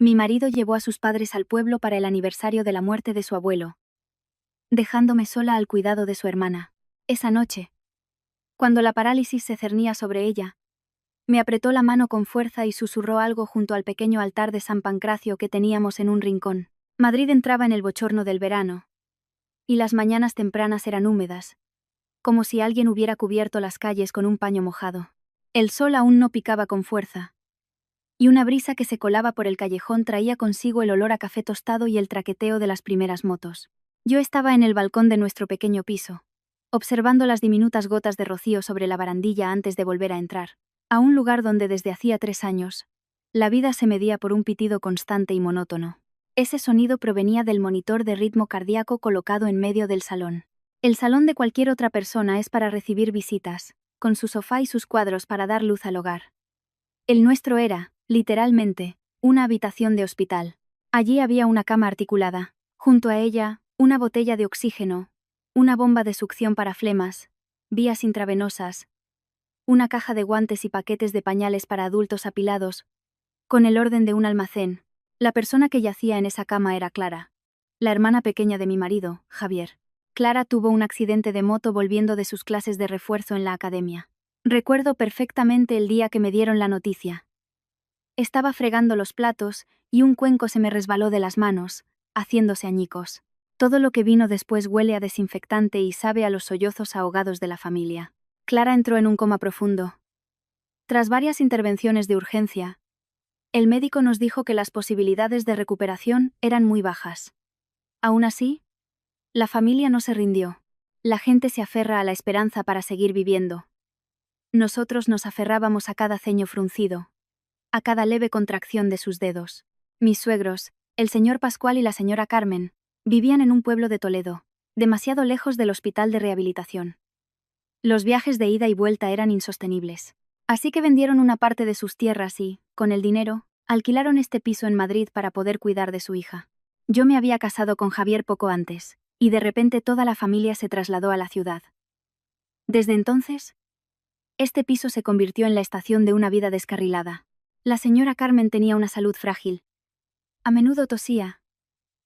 Mi marido llevó a sus padres al pueblo para el aniversario de la muerte de su abuelo, dejándome sola al cuidado de su hermana. Esa noche, cuando la parálisis se cernía sobre ella, me apretó la mano con fuerza y susurró algo junto al pequeño altar de San Pancracio que teníamos en un rincón. Madrid entraba en el bochorno del verano, y las mañanas tempranas eran húmedas, como si alguien hubiera cubierto las calles con un paño mojado. El sol aún no picaba con fuerza, y una brisa que se colaba por el callejón traía consigo el olor a café tostado y el traqueteo de las primeras motos. Yo estaba en el balcón de nuestro pequeño piso, observando las diminutas gotas de rocío sobre la barandilla antes de volver a entrar, a un lugar donde desde hacía 3 años, la vida se medía por un pitido constante y monótono. Ese sonido provenía del monitor de ritmo cardíaco colocado en medio del salón. El salón de cualquier otra persona es para recibir visitas, con su sofá y sus cuadros para dar luz al hogar. El nuestro era, literalmente, una habitación de hospital. Allí había una cama articulada, junto a ella, una botella de oxígeno, una bomba de succión para flemas, vías intravenosas, una caja de guantes y paquetes de pañales para adultos apilados, con el orden de un almacén. La persona que yacía en esa cama era Clara, la hermana pequeña de mi marido, Javier. Clara tuvo un accidente de moto volviendo de sus clases de refuerzo en la academia. Recuerdo perfectamente el día que me dieron la noticia. Estaba fregando los platos, y un cuenco se me resbaló de las manos, haciéndose añicos. Todo lo que vino después huele a desinfectante y sabe a los sollozos ahogados de la familia. Clara entró en un coma profundo. Tras varias intervenciones de urgencia, el médico nos dijo que las posibilidades de recuperación eran muy bajas. Aún así, la familia no se rindió. La gente se aferra a la esperanza para seguir viviendo. Nosotros nos aferrábamos a cada ceño fruncido, a cada leve contracción de sus dedos. Mis suegros, el señor Pascual y la señora Carmen, vivían en un pueblo de Toledo, demasiado lejos del hospital de rehabilitación. Los viajes de ida y vuelta eran insostenibles. Así que vendieron una parte de sus tierras y, con el dinero, alquilaron este piso en Madrid para poder cuidar de su hija. Yo me había casado con Javier poco antes, y de repente toda la familia se trasladó a la ciudad. Desde entonces, este piso se convirtió en la estación de una vida descarrilada. La señora Carmen tenía una salud frágil. A menudo tosía,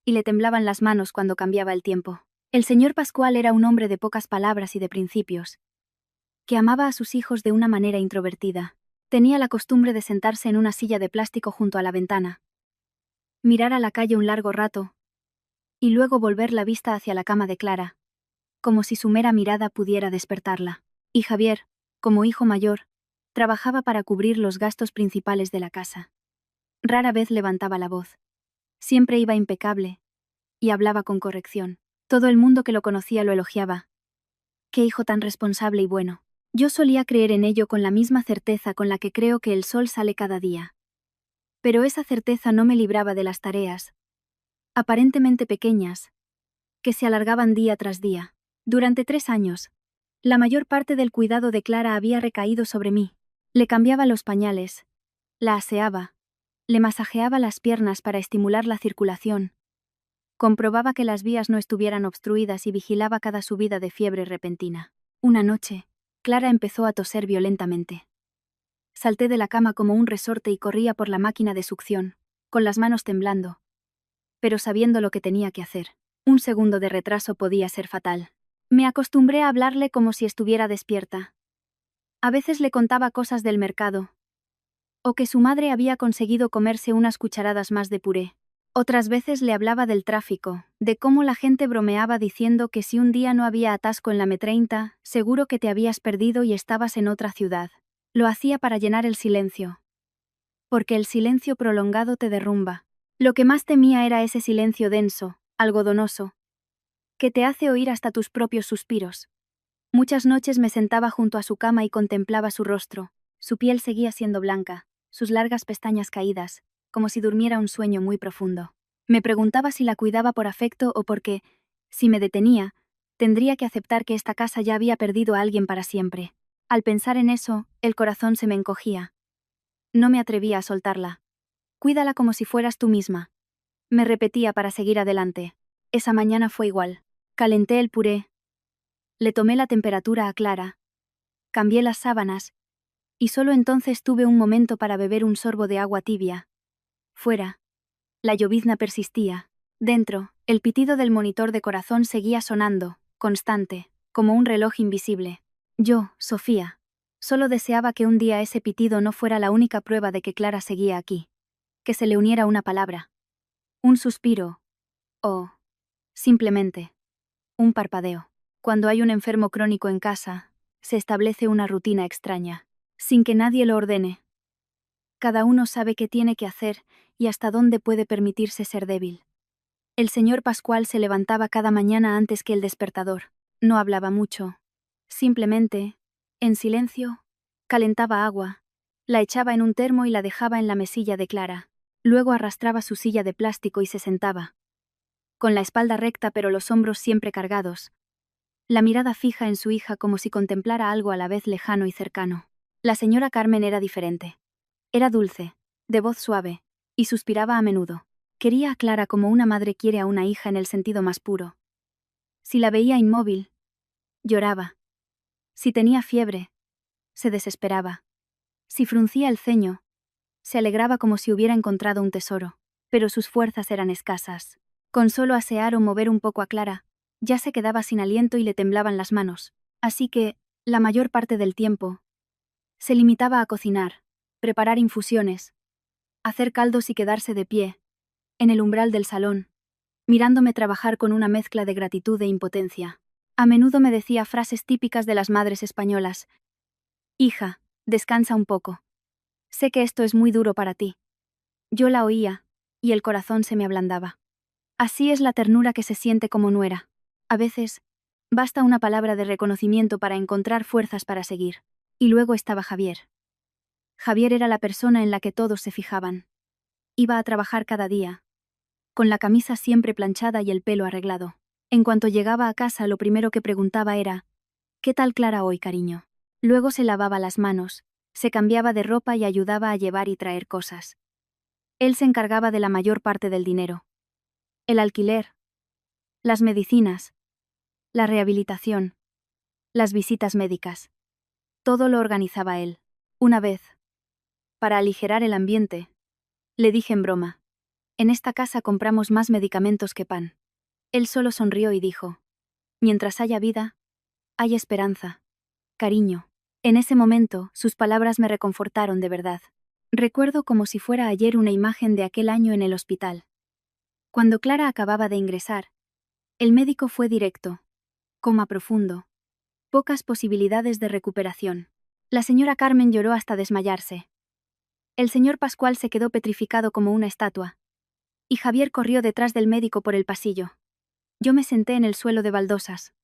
y le temblaban las manos cuando cambiaba el tiempo. El señor Pascual era un hombre de pocas palabras y de principios, que amaba a sus hijos de una manera introvertida. Tenía la costumbre de sentarse en una silla de plástico junto a la ventana, mirar a la calle un largo rato, y luego volver la vista hacia la cama de Clara, como si su mera mirada pudiera despertarla. Y Javier, como hijo mayor, trabajaba para cubrir los gastos principales de la casa. Rara vez levantaba la voz. Siempre iba impecable, y hablaba con corrección. Todo el mundo que lo conocía lo elogiaba. Qué hijo tan responsable y bueno. Yo solía creer en ello con la misma certeza con la que creo que el sol sale cada día. Pero esa certeza no me libraba de las tareas, aparentemente pequeñas, que se alargaban día tras día. Durante 3 años, la mayor parte del cuidado de Clara había recaído sobre mí. Le cambiaba los pañales, la aseaba, le masajeaba las piernas para estimular la circulación, comprobaba que las vías no estuvieran obstruidas y vigilaba cada subida de fiebre repentina. Una noche, Clara empezó a toser violentamente. Salté de la cama como un resorte y corría por la máquina de succión, con las manos temblando, pero sabiendo lo que tenía que hacer. Un segundo de retraso podía ser fatal. Me acostumbré a hablarle como si estuviera despierta. A veces le contaba cosas del mercado, o que su madre había conseguido comerse unas cucharadas más de puré. Otras veces le hablaba del tráfico, de cómo la gente bromeaba diciendo que si un día no había atasco en la M30, seguro que te habías perdido y estabas en otra ciudad. Lo hacía para llenar el silencio. Porque el silencio prolongado te derrumba. Lo que más temía era ese silencio denso, algodonoso, que te hace oír hasta tus propios suspiros. Muchas noches me sentaba junto a su cama y contemplaba su rostro. Su piel seguía siendo blanca, sus largas pestañas caídas, como si durmiera un sueño muy profundo. Me preguntaba si la cuidaba por afecto o porque, si me detenía, tendría que aceptar que esta casa ya había perdido a alguien para siempre. Al pensar en eso, el corazón se me encogía. No me atrevía a soltarla. Cuídala como si fueras tú misma, me repetía para seguir adelante. Esa mañana fue igual. Calenté el puré, le tomé la temperatura a Clara, cambié las sábanas, y solo entonces tuve un momento para beber un sorbo de agua tibia. Fuera, La llovizna persistía. Dentro, el pitido del monitor de corazón seguía sonando, constante, como un reloj invisible. Yo, Sofía, solo deseaba que un día ese pitido no fuera la única prueba de que Clara seguía aquí. Que se le uniera una palabra, un suspiro, o, simplemente, un parpadeo. Cuando hay un enfermo crónico en casa, se establece una rutina extraña, sin que nadie lo ordene. Cada uno sabe qué tiene que hacer y hasta dónde puede permitirse ser débil. El señor Pascual se levantaba cada mañana antes que el despertador. No hablaba mucho. Simplemente, en silencio, calentaba agua, la echaba en un termo y la dejaba en la mesilla de Clara. Luego arrastraba su silla de plástico y se sentaba. Con la espalda recta pero los hombros siempre cargados. La mirada fija en su hija como si contemplara algo a la vez lejano y cercano. La señora Carmen era diferente. Era dulce, de voz suave, y suspiraba a menudo. Quería a Clara como una madre quiere a una hija en el sentido más puro. Si la veía inmóvil, lloraba. Si tenía fiebre, se desesperaba. Si fruncía el ceño, se alegraba como si hubiera encontrado un tesoro. Pero sus fuerzas eran escasas. Con solo asear o mover un poco a Clara, ya se quedaba sin aliento y le temblaban las manos. Así que, la mayor parte del tiempo, se limitaba a cocinar, preparar infusiones, hacer caldos y quedarse de pie, en el umbral del salón, mirándome trabajar con una mezcla de gratitud e impotencia. A menudo me decía frases típicas de las madres españolas. Hija, descansa un poco. Sé que esto es muy duro para ti. Yo la oía, y el corazón se me ablandaba. Así es la ternura que se siente como nuera. A veces, basta una palabra de reconocimiento para encontrar fuerzas para seguir. Y luego estaba Javier. Javier era la persona en la que todos se fijaban. Iba a trabajar cada día, con la camisa siempre planchada y el pelo arreglado. En cuanto llegaba a casa, lo primero que preguntaba era, ¿qué tal Clara hoy, cariño? Luego se lavaba las manos, se cambiaba de ropa y ayudaba a llevar y traer cosas. Él se encargaba de la mayor parte del dinero. El alquiler, las medicinas, la rehabilitación, las visitas médicas. Todo lo organizaba él. Una vez, para aligerar el ambiente, le dije en broma, en esta casa compramos más medicamentos que pan. Él solo sonrió y dijo, mientras haya vida, hay esperanza. Cariño. En ese momento, sus palabras me reconfortaron de verdad. Recuerdo como si fuera ayer una imagen de aquel año en el hospital. Cuando Clara acababa de ingresar, el médico fue directo. Coma profundo. Pocas posibilidades de recuperación. La señora Carmen lloró hasta desmayarse. El señor Pascual se quedó petrificado como una estatua. Y Javier corrió detrás del médico por el pasillo. Yo me senté en el suelo de baldosas,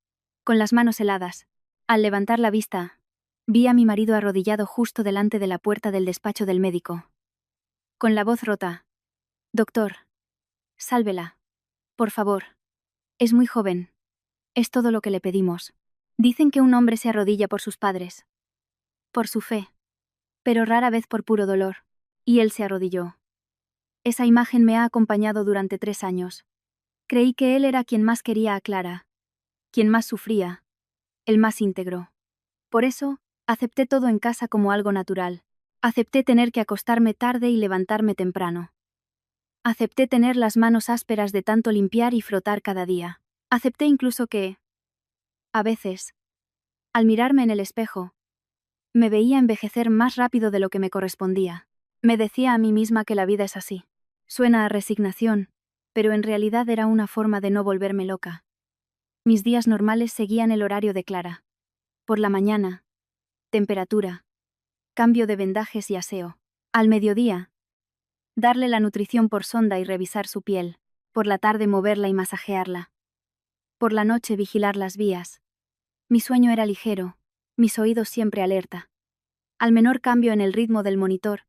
con las manos heladas. Al levantar la vista, vi a mi marido arrodillado justo delante de la puerta del despacho del médico. Con la voz rota. Doctor, sálvela. Por favor. Es muy joven. Es todo lo que le pedimos. Dicen que un hombre se arrodilla por sus padres. Por su fe. Pero rara vez por puro dolor. Y él se arrodilló. Esa imagen me ha acompañado durante 3 años. Creí que él era quien más quería a Clara. Quien más sufría. El más íntegro. Por eso, acepté todo en casa como algo natural. Acepté tener que acostarme tarde y levantarme temprano. Acepté tener las manos ásperas de tanto limpiar y frotar cada día. Acepté incluso que, a veces, al mirarme en el espejo, me veía envejecer más rápido de lo que me correspondía. Me decía a mí misma que la vida es así. Suena a resignación, pero en realidad era una forma de no volverme loca. Mis días normales seguían el horario de Clara. Por la mañana, temperatura, cambio de vendajes y aseo. Al mediodía, darle la nutrición por sonda y revisar su piel. Por la tarde moverla y masajearla. Por la noche vigilar las vías. Mi sueño era ligero, mis oídos siempre alerta. Al menor cambio en el ritmo del monitor,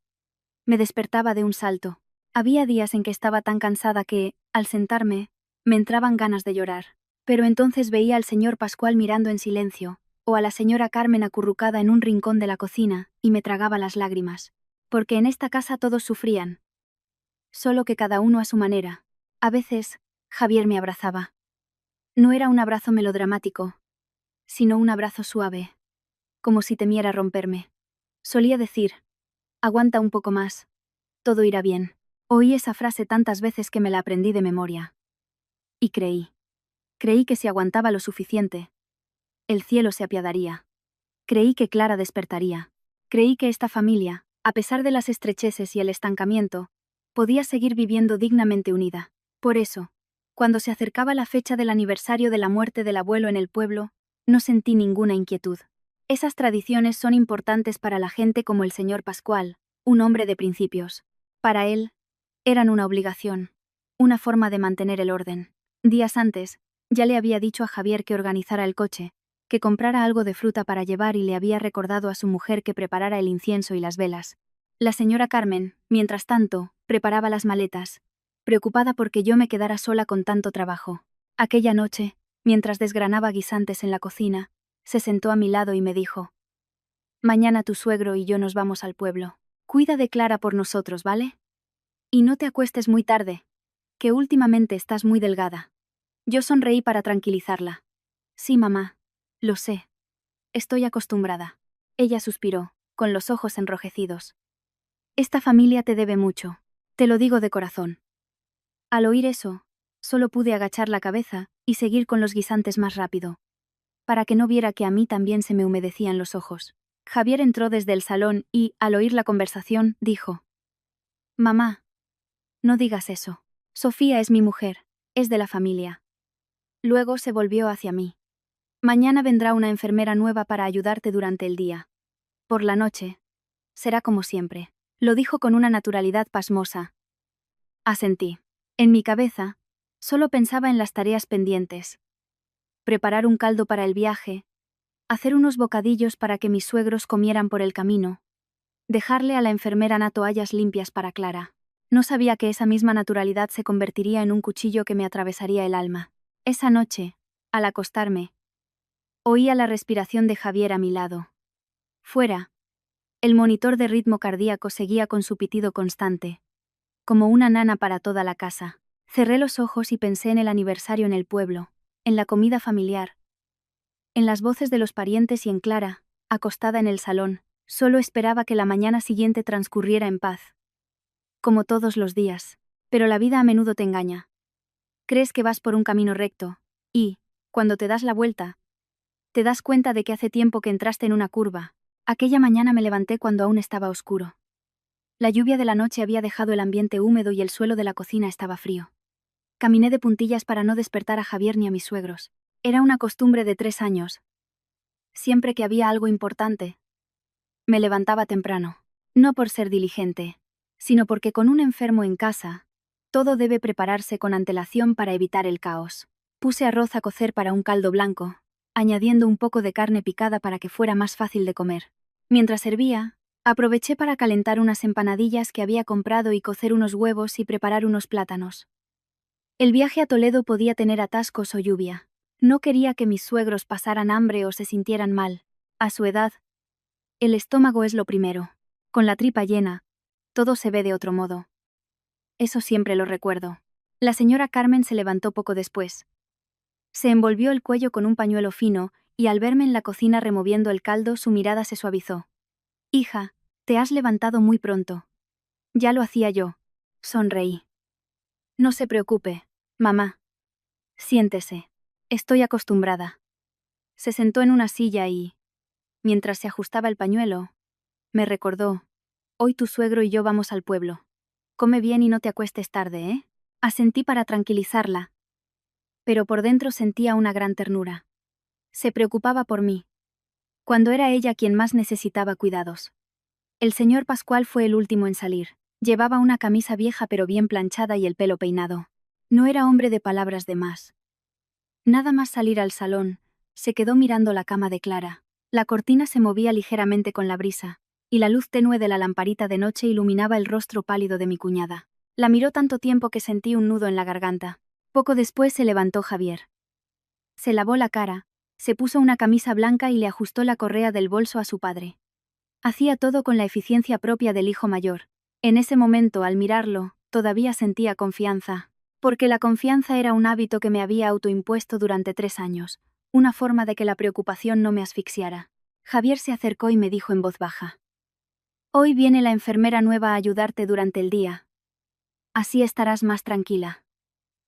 me despertaba de un salto. Había días en que estaba tan cansada que, al sentarme, me entraban ganas de llorar. Pero entonces veía al señor Pascual mirando en silencio, o a la señora Carmen acurrucada en un rincón de la cocina, y me tragaba las lágrimas. Porque en esta casa todos sufrían. Solo que cada uno a su manera. A veces, Javier me abrazaba. No era un abrazo melodramático, sino un abrazo suave, como si temiera romperme. Solía decir, aguanta un poco más, todo irá bien. Oí esa frase tantas veces que me la aprendí de memoria. Y creí que si aguantaba lo suficiente, el cielo se apiadaría. Creí que Clara despertaría. Creí que esta familia, a pesar de las estrecheces y el estancamiento, podía seguir viviendo dignamente unida. Por eso, cuando se acercaba la fecha del aniversario de la muerte del abuelo en el pueblo, no sentí ninguna inquietud. Esas tradiciones son importantes para la gente como el señor Pascual, un hombre de principios. Para él, eran una obligación, una forma de mantener el orden. Días antes, ya le había dicho a Javier que organizara el coche, que comprara algo de fruta para llevar y le había recordado a su mujer que preparara el incienso y las velas. La señora Carmen, mientras tanto, preparaba las maletas, preocupada porque yo me quedara sola con tanto trabajo. Aquella noche, mientras desgranaba guisantes en la cocina, se sentó a mi lado y me dijo: «Mañana tu suegro y yo nos vamos al pueblo. Cuida de Clara por nosotros, ¿vale? Y no te acuestes muy tarde, que últimamente estás muy delgada». Yo sonreí para tranquilizarla. «Sí, mamá. Lo sé. Estoy acostumbrada». Ella suspiró, con los ojos enrojecidos. «Esta familia te debe mucho. Te lo digo de corazón». Al oír eso, solo pude agachar la cabeza y seguir con los guisantes más rápido, para que no viera que a mí también se me humedecían los ojos. Javier entró desde el salón y, al oír la conversación, dijo: «Mamá, no digas eso. Sofía es mi mujer, es de la familia». Luego se volvió hacia mí. «Mañana vendrá una enfermera nueva para ayudarte durante el día. Por la noche, será como siempre». Lo dijo con una naturalidad pasmosa. Asentí. En mi cabeza, solo pensaba en las tareas pendientes. Preparar un caldo para el viaje, hacer unos bocadillos para que mis suegros comieran por el camino, dejarle a la enfermera toallas limpias para Clara. No sabía que esa misma naturalidad se convertiría en un cuchillo que me atravesaría el alma. Esa noche, al acostarme, oía la respiración de Javier a mi lado. Fuera, el monitor de ritmo cardíaco seguía con su pitido constante, como una nana para toda la casa. Cerré los ojos y pensé en el aniversario en el pueblo, en la comida familiar, en las voces de los parientes y en Clara, acostada en el salón. Solo esperaba que la mañana siguiente transcurriera en paz. Como todos los días. Pero la vida a menudo te engaña. Crees que vas por un camino recto, y, cuando te das la vuelta, te das cuenta de que hace tiempo que entraste en una curva. Aquella mañana me levanté cuando aún estaba oscuro. La lluvia de la noche había dejado el ambiente húmedo y el suelo de la cocina estaba frío. Caminé de puntillas para no despertar a Javier ni a mis suegros. Era una costumbre de 3 años. Siempre que había algo importante, me levantaba temprano. No por ser diligente, sino porque con un enfermo en casa, todo debe prepararse con antelación para evitar el caos. Puse arroz a cocer para un caldo blanco, añadiendo un poco de carne picada para que fuera más fácil de comer. Mientras servía, aproveché para calentar unas empanadillas que había comprado y cocer unos huevos y preparar unos plátanos. El viaje a Toledo podía tener atascos o lluvia. No quería que mis suegros pasaran hambre o se sintieran mal. A su edad, el estómago es lo primero. Con la tripa llena, todo se ve de otro modo. Eso siempre lo recuerdo. La señora Carmen se levantó poco después. Se envolvió el cuello con un pañuelo fino, y al verme en la cocina removiendo el caldo su mirada se suavizó. «Hija, te has levantado muy pronto». «Ya lo hacía yo». Sonreí. «No se preocupe, mamá. Siéntese. Estoy acostumbrada». Se sentó en una silla y, mientras se ajustaba el pañuelo, me recordó: «Hoy tu suegro y yo vamos al pueblo. Come bien y no te acuestes tarde, ¿eh?». Asentí para tranquilizarla, pero por dentro sentía una gran ternura. Se preocupaba por mí, cuando era ella quien más necesitaba cuidados. El señor Pascual fue el último en salir. Llevaba una camisa vieja pero bien planchada y el pelo peinado. No era hombre de palabras de más. Nada más salir al salón, se quedó mirando la cama de Clara. La cortina se movía ligeramente con la brisa, y la luz tenue de la lamparita de noche iluminaba el rostro pálido de mi cuñada. La miró tanto tiempo que sentí un nudo en la garganta. Poco después se levantó Javier. Se lavó la cara, se puso una camisa blanca y le ajustó la correa del bolso a su padre. Hacía todo con la eficiencia propia del hijo mayor. En ese momento, al mirarlo, todavía sentía confianza, porque la confianza era un hábito que me había autoimpuesto durante 3 años, una forma de que la preocupación no me asfixiara. Javier se acercó y me dijo en voz baja: «Hoy viene la enfermera nueva a ayudarte durante el día. Así estarás más tranquila.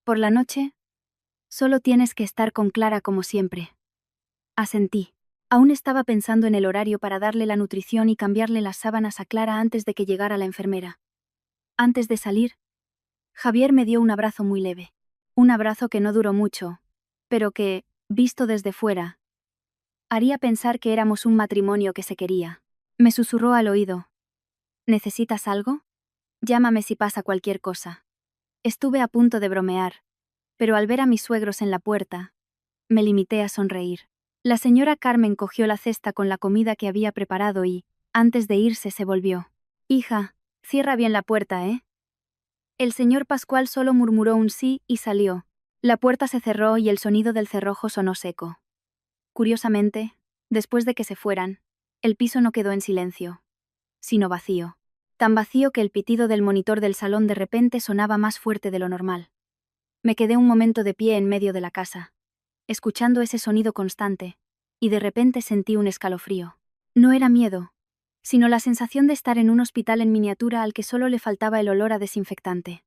Por la noche, solo tienes que estar con Clara como siempre. Asentí. Aún estaba pensando en el horario para darle la nutrición y cambiarle las sábanas a Clara antes de que llegara la enfermera. Antes de salir, Javier me dio un abrazo muy leve. Un abrazo que no duró mucho, pero que, visto desde fuera, haría pensar que éramos un matrimonio que se quería. Me susurró al oído. ¿Necesitas algo? Llámame si pasa cualquier cosa. Estuve a punto de bromear, pero al ver a mis suegros en la puerta, me limité a sonreír. La señora Carmen cogió la cesta con la comida que había preparado y, antes de irse, se volvió. Hija, cierra bien la puerta, ¿eh? El señor Pascual solo murmuró un sí y salió. La puerta se cerró y el sonido del cerrojo sonó seco. Curiosamente, después de que se fueran, el piso no quedó en silencio, sino vacío. Tan vacío que el pitido del monitor del salón de repente sonaba más fuerte de lo normal. Me quedé un momento de pie en medio de la casa, escuchando ese sonido constante, y de repente sentí un escalofrío. No era miedo, sino la sensación de estar en un hospital en miniatura al que solo le faltaba el olor a desinfectante.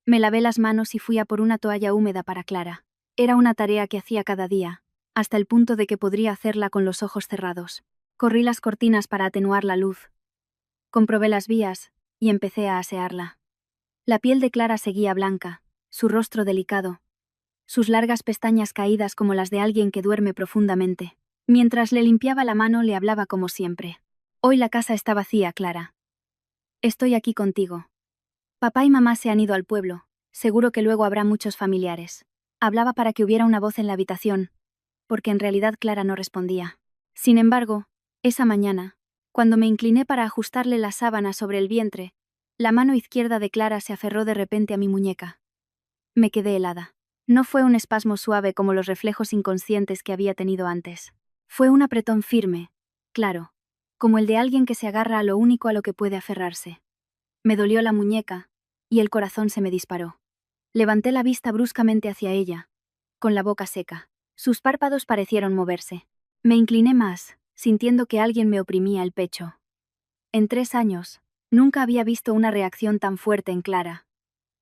Me lavé las manos y fui a por una toalla húmeda para Clara. Era una tarea que hacía cada día, hasta el punto de que podría hacerla con los ojos cerrados. Corrí las cortinas para atenuar la luz. Comprobé las vías, y empecé a asearla. La piel de Clara seguía blanca, su rostro delicado, sus largas pestañas caídas como las de alguien que duerme profundamente. Mientras le limpiaba la mano le hablaba como siempre. Hoy la casa está vacía, Clara. Estoy aquí contigo. Papá y mamá se han ido al pueblo, seguro que luego habrá muchos familiares. Hablaba para que hubiera una voz en la habitación, porque en realidad Clara no respondía. Sin embargo, esa mañana, cuando me incliné para ajustarle la sábana sobre el vientre, la mano izquierda de Clara se aferró de repente a mi muñeca. Me quedé helada. No fue un espasmo suave como los reflejos inconscientes que había tenido antes. Fue un apretón firme, claro, como el de alguien que se agarra a lo único a lo que puede aferrarse. Me dolió la muñeca, y el corazón se me disparó. Levanté la vista bruscamente hacia ella, con la boca seca. Sus párpados parecieron moverse. Me incliné más, sintiendo que alguien me oprimía el pecho. En 3 años, nunca había visto una reacción tan fuerte en Clara.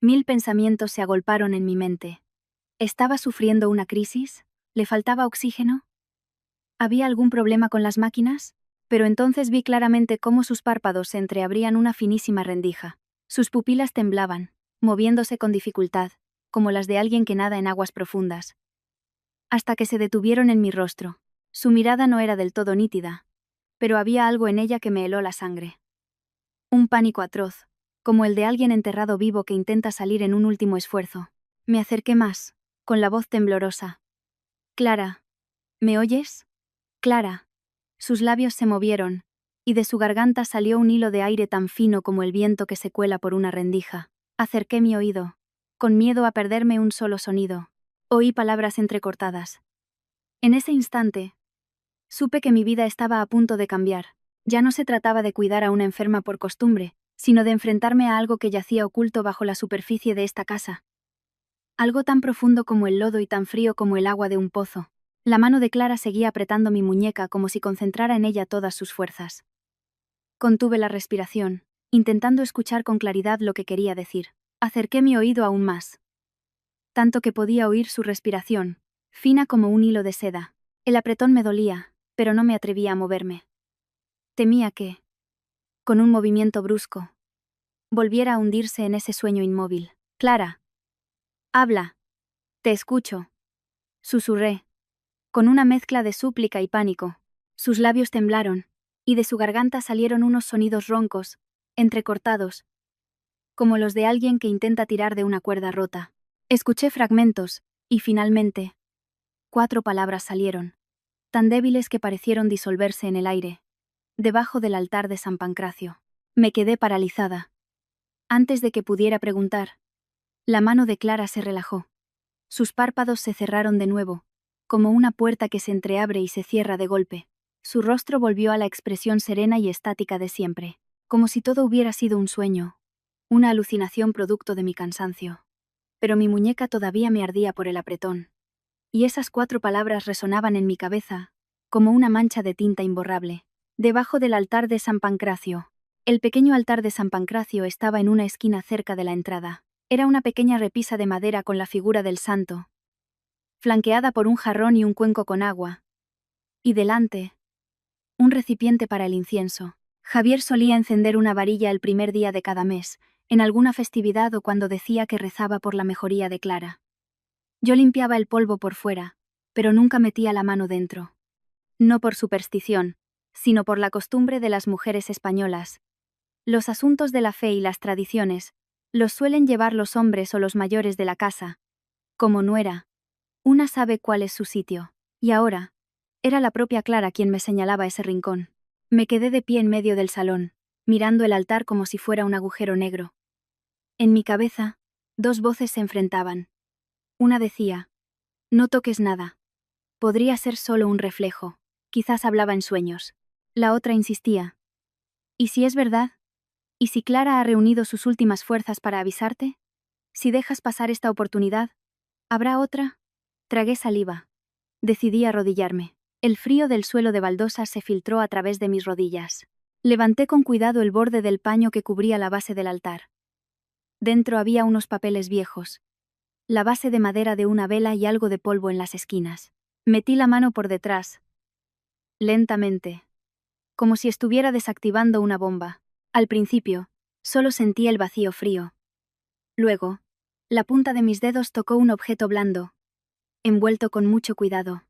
1000 pensamientos se agolparon en mi mente. ¿Estaba sufriendo una crisis? ¿Le faltaba oxígeno? ¿Había algún problema con las máquinas? Pero entonces vi claramente cómo sus párpados se entreabrían una finísima rendija. Sus pupilas temblaban, moviéndose con dificultad, como las de alguien que nada en aguas profundas. Hasta que se detuvieron en mi rostro. Su mirada no era del todo nítida, pero había algo en ella que me heló la sangre. Un pánico atroz, como el de alguien enterrado vivo que intenta salir en un último esfuerzo. Me acerqué más, con la voz temblorosa. Clara, ¿me oyes? Clara. Sus labios se movieron, y de su garganta salió un hilo de aire tan fino como el viento que se cuela por una rendija. Acerqué mi oído, con miedo a perderme un solo sonido. Oí palabras entrecortadas. En ese instante, supe que mi vida estaba a punto de cambiar. Ya no se trataba de cuidar a una enferma por costumbre, sino de enfrentarme a algo que yacía oculto bajo la superficie de esta casa. Algo tan profundo como el lodo y tan frío como el agua de un pozo. La mano de Clara seguía apretando mi muñeca como si concentrara en ella todas sus fuerzas. Contuve la respiración, intentando escuchar con claridad lo que quería decir. Acerqué mi oído aún más. Tanto que podía oír su respiración, fina como un hilo de seda. El apretón me dolía, pero no me atrevía a moverme. Temía que, con un movimiento brusco, volviera a hundirse en ese sueño inmóvil. Clara. Habla. Te escucho. Susurré, con una mezcla de súplica y pánico. Sus labios temblaron, y de su garganta salieron unos sonidos roncos, entrecortados, como los de alguien que intenta tirar de una cuerda rota. Escuché fragmentos, y finalmente, 4 palabras salieron, tan débiles que parecieron disolverse en el aire, debajo del altar de San Pancracio. Me quedé paralizada. Antes de que pudiera preguntar, la mano de Clara se relajó. Sus párpados se cerraron de nuevo, como una puerta que se entreabre y se cierra de golpe. Su rostro volvió a la expresión serena y estática de siempre, como si todo hubiera sido un sueño, una alucinación producto de mi cansancio. Pero mi muñeca todavía me ardía por el apretón, y esas 4 palabras resonaban en mi cabeza, como una mancha de tinta imborrable. Debajo del altar de San Pancracio. El pequeño altar de San Pancracio estaba en una esquina cerca de la entrada. Era una pequeña repisa de madera con la figura del santo, flanqueada por un jarrón y un cuenco con agua. Y delante, un recipiente para el incienso. Javier solía encender una varilla el primer día de cada mes, en alguna festividad o cuando decía que rezaba por la mejoría de Clara. Yo limpiaba el polvo por fuera, pero nunca metía la mano dentro. No por superstición, sino por la costumbre de las mujeres españolas. Los asuntos de la fe y las tradiciones los suelen llevar los hombres o los mayores de la casa. Como nuera, una sabe cuál es su sitio. Y ahora, era la propia Clara quien me señalaba ese rincón. Me quedé de pie en medio del salón, mirando el altar como si fuera un agujero negro. En mi cabeza, dos voces se enfrentaban. Una decía: no toques nada. Podría ser solo un reflejo, quizás hablaba en sueños. La otra insistía: ¿y si es verdad? ¿Y si Clara ha reunido sus últimas fuerzas para avisarte? Si dejas pasar esta oportunidad, ¿habrá otra? Tragué saliva. Decidí arrodillarme. El frío del suelo de baldosas se filtró a través de mis rodillas. Levanté con cuidado el borde del paño que cubría la base del altar. Dentro había unos papeles viejos, la base de madera de una vela y algo de polvo en las esquinas. Metí la mano por detrás, lentamente, como si estuviera desactivando una bomba. Al principio, solo sentí el vacío frío. Luego, la punta de mis dedos tocó un objeto blando, envuelto con mucho cuidado.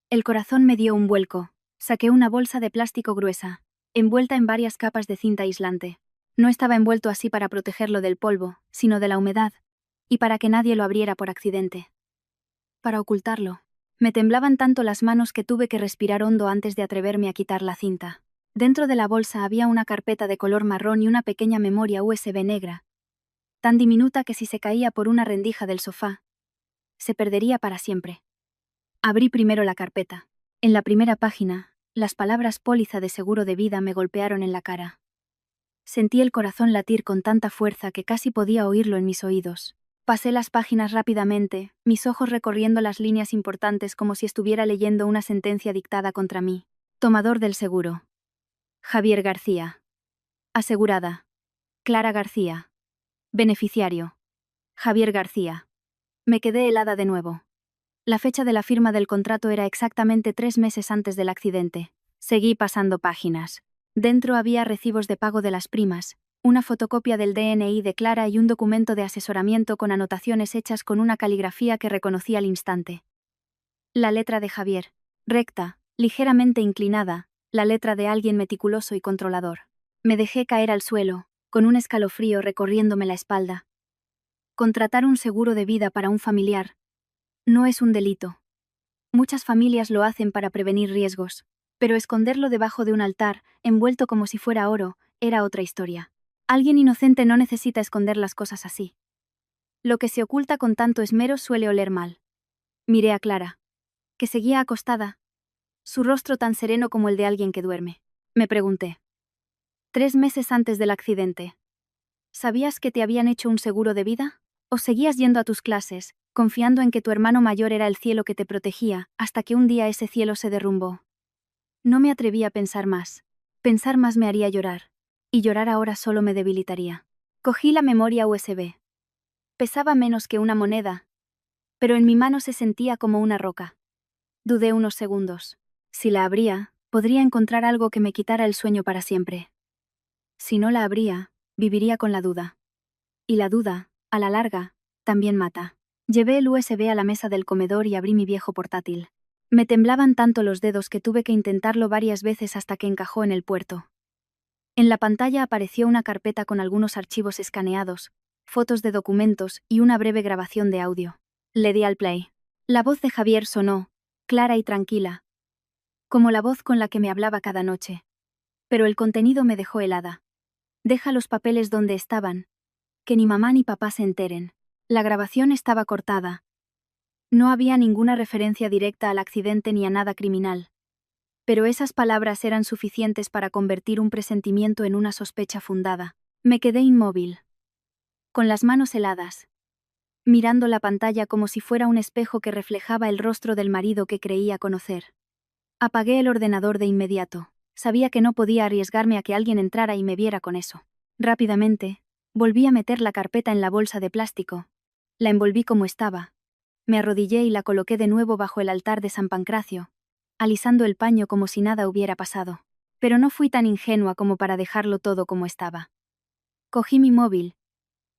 El corazón me dio un vuelco. Saqué una bolsa de plástico gruesa, envuelta en varias capas de cinta aislante. No estaba envuelto así para protegerlo del polvo, sino de la humedad, y para que nadie lo abriera por accidente. Para ocultarlo. Me temblaban tanto las manos que tuve que respirar hondo antes de atreverme a quitar la cinta. Dentro de la bolsa había una carpeta de color marrón y una pequeña memoria USB negra, tan diminuta que si se caía por una rendija del sofá, se perdería para siempre. Abrí primero la carpeta. En la primera página, las palabras póliza de seguro de vida me golpearon en la cara. Sentí el corazón latir con tanta fuerza que casi podía oírlo en mis oídos. Pasé las páginas rápidamente, mis ojos recorriendo las líneas importantes como si estuviera leyendo una sentencia dictada contra mí. Tomador del seguro: Javier García. Asegurada: Clara García. Beneficiario: Javier García. Me quedé helada de nuevo. La fecha de la firma del contrato era exactamente 3 meses antes del accidente. Seguí pasando páginas. Dentro había recibos de pago de las primas, una fotocopia del DNI de Clara y un documento de asesoramiento con anotaciones hechas con una caligrafía que reconocí al instante. La letra de Javier, recta, ligeramente inclinada, la letra de alguien meticuloso y controlador. Me dejé caer al suelo, con un escalofrío recorriéndome la espalda. Contratar un seguro de vida para un familiar no es un delito. Muchas familias lo hacen para prevenir riesgos, pero esconderlo debajo de un altar, envuelto como si fuera oro, era otra historia. Alguien inocente no necesita esconder las cosas así. Lo que se oculta con tanto esmero suele oler mal. Miré a Clara, que seguía acostada, su rostro tan sereno como el de alguien que duerme. Me pregunté: 3 meses antes del accidente, ¿sabías que te habían hecho un seguro de vida? ¿O seguías yendo a tus clases, confiando en que tu hermano mayor era el cielo que te protegía, hasta que un día ese cielo se derrumbó? No me atreví a pensar más. Pensar más me haría llorar. Y llorar ahora solo me debilitaría. Cogí la memoria USB. Pesaba menos que una moneda, pero en mi mano se sentía como una roca. Dudé unos segundos. Si la abría, podría encontrar algo que me quitara el sueño para siempre. Si no la abría, viviría con la duda. Y la duda, a la larga, también mata. Llevé el USB a la mesa del comedor y abrí mi viejo portátil. Me temblaban tanto los dedos que tuve que intentarlo varias veces hasta que encajó en el puerto. En la pantalla apareció una carpeta con algunos archivos escaneados, fotos de documentos y una breve grabación de audio. Le di al play. La voz de Javier sonó, clara y tranquila, como la voz con la que me hablaba cada noche. Pero el contenido me dejó helada. Deja los papeles donde estaban. Que ni mamá ni papá se enteren. La grabación estaba cortada. No había ninguna referencia directa al accidente ni a nada criminal. Pero esas palabras eran suficientes para convertir un presentimiento en una sospecha fundada. Me quedé inmóvil, con las manos heladas, mirando la pantalla como si fuera un espejo que reflejaba el rostro del marido que creía conocer. Apagué el ordenador de inmediato. Sabía que no podía arriesgarme a que alguien entrara y me viera con eso. Rápidamente, volví a meter la carpeta en la bolsa de plástico. La envolví como estaba. Me arrodillé y la coloqué de nuevo bajo el altar de San Pancracio, alisando el paño como si nada hubiera pasado. Pero no fui tan ingenua como para dejarlo todo como estaba. Cogí mi móvil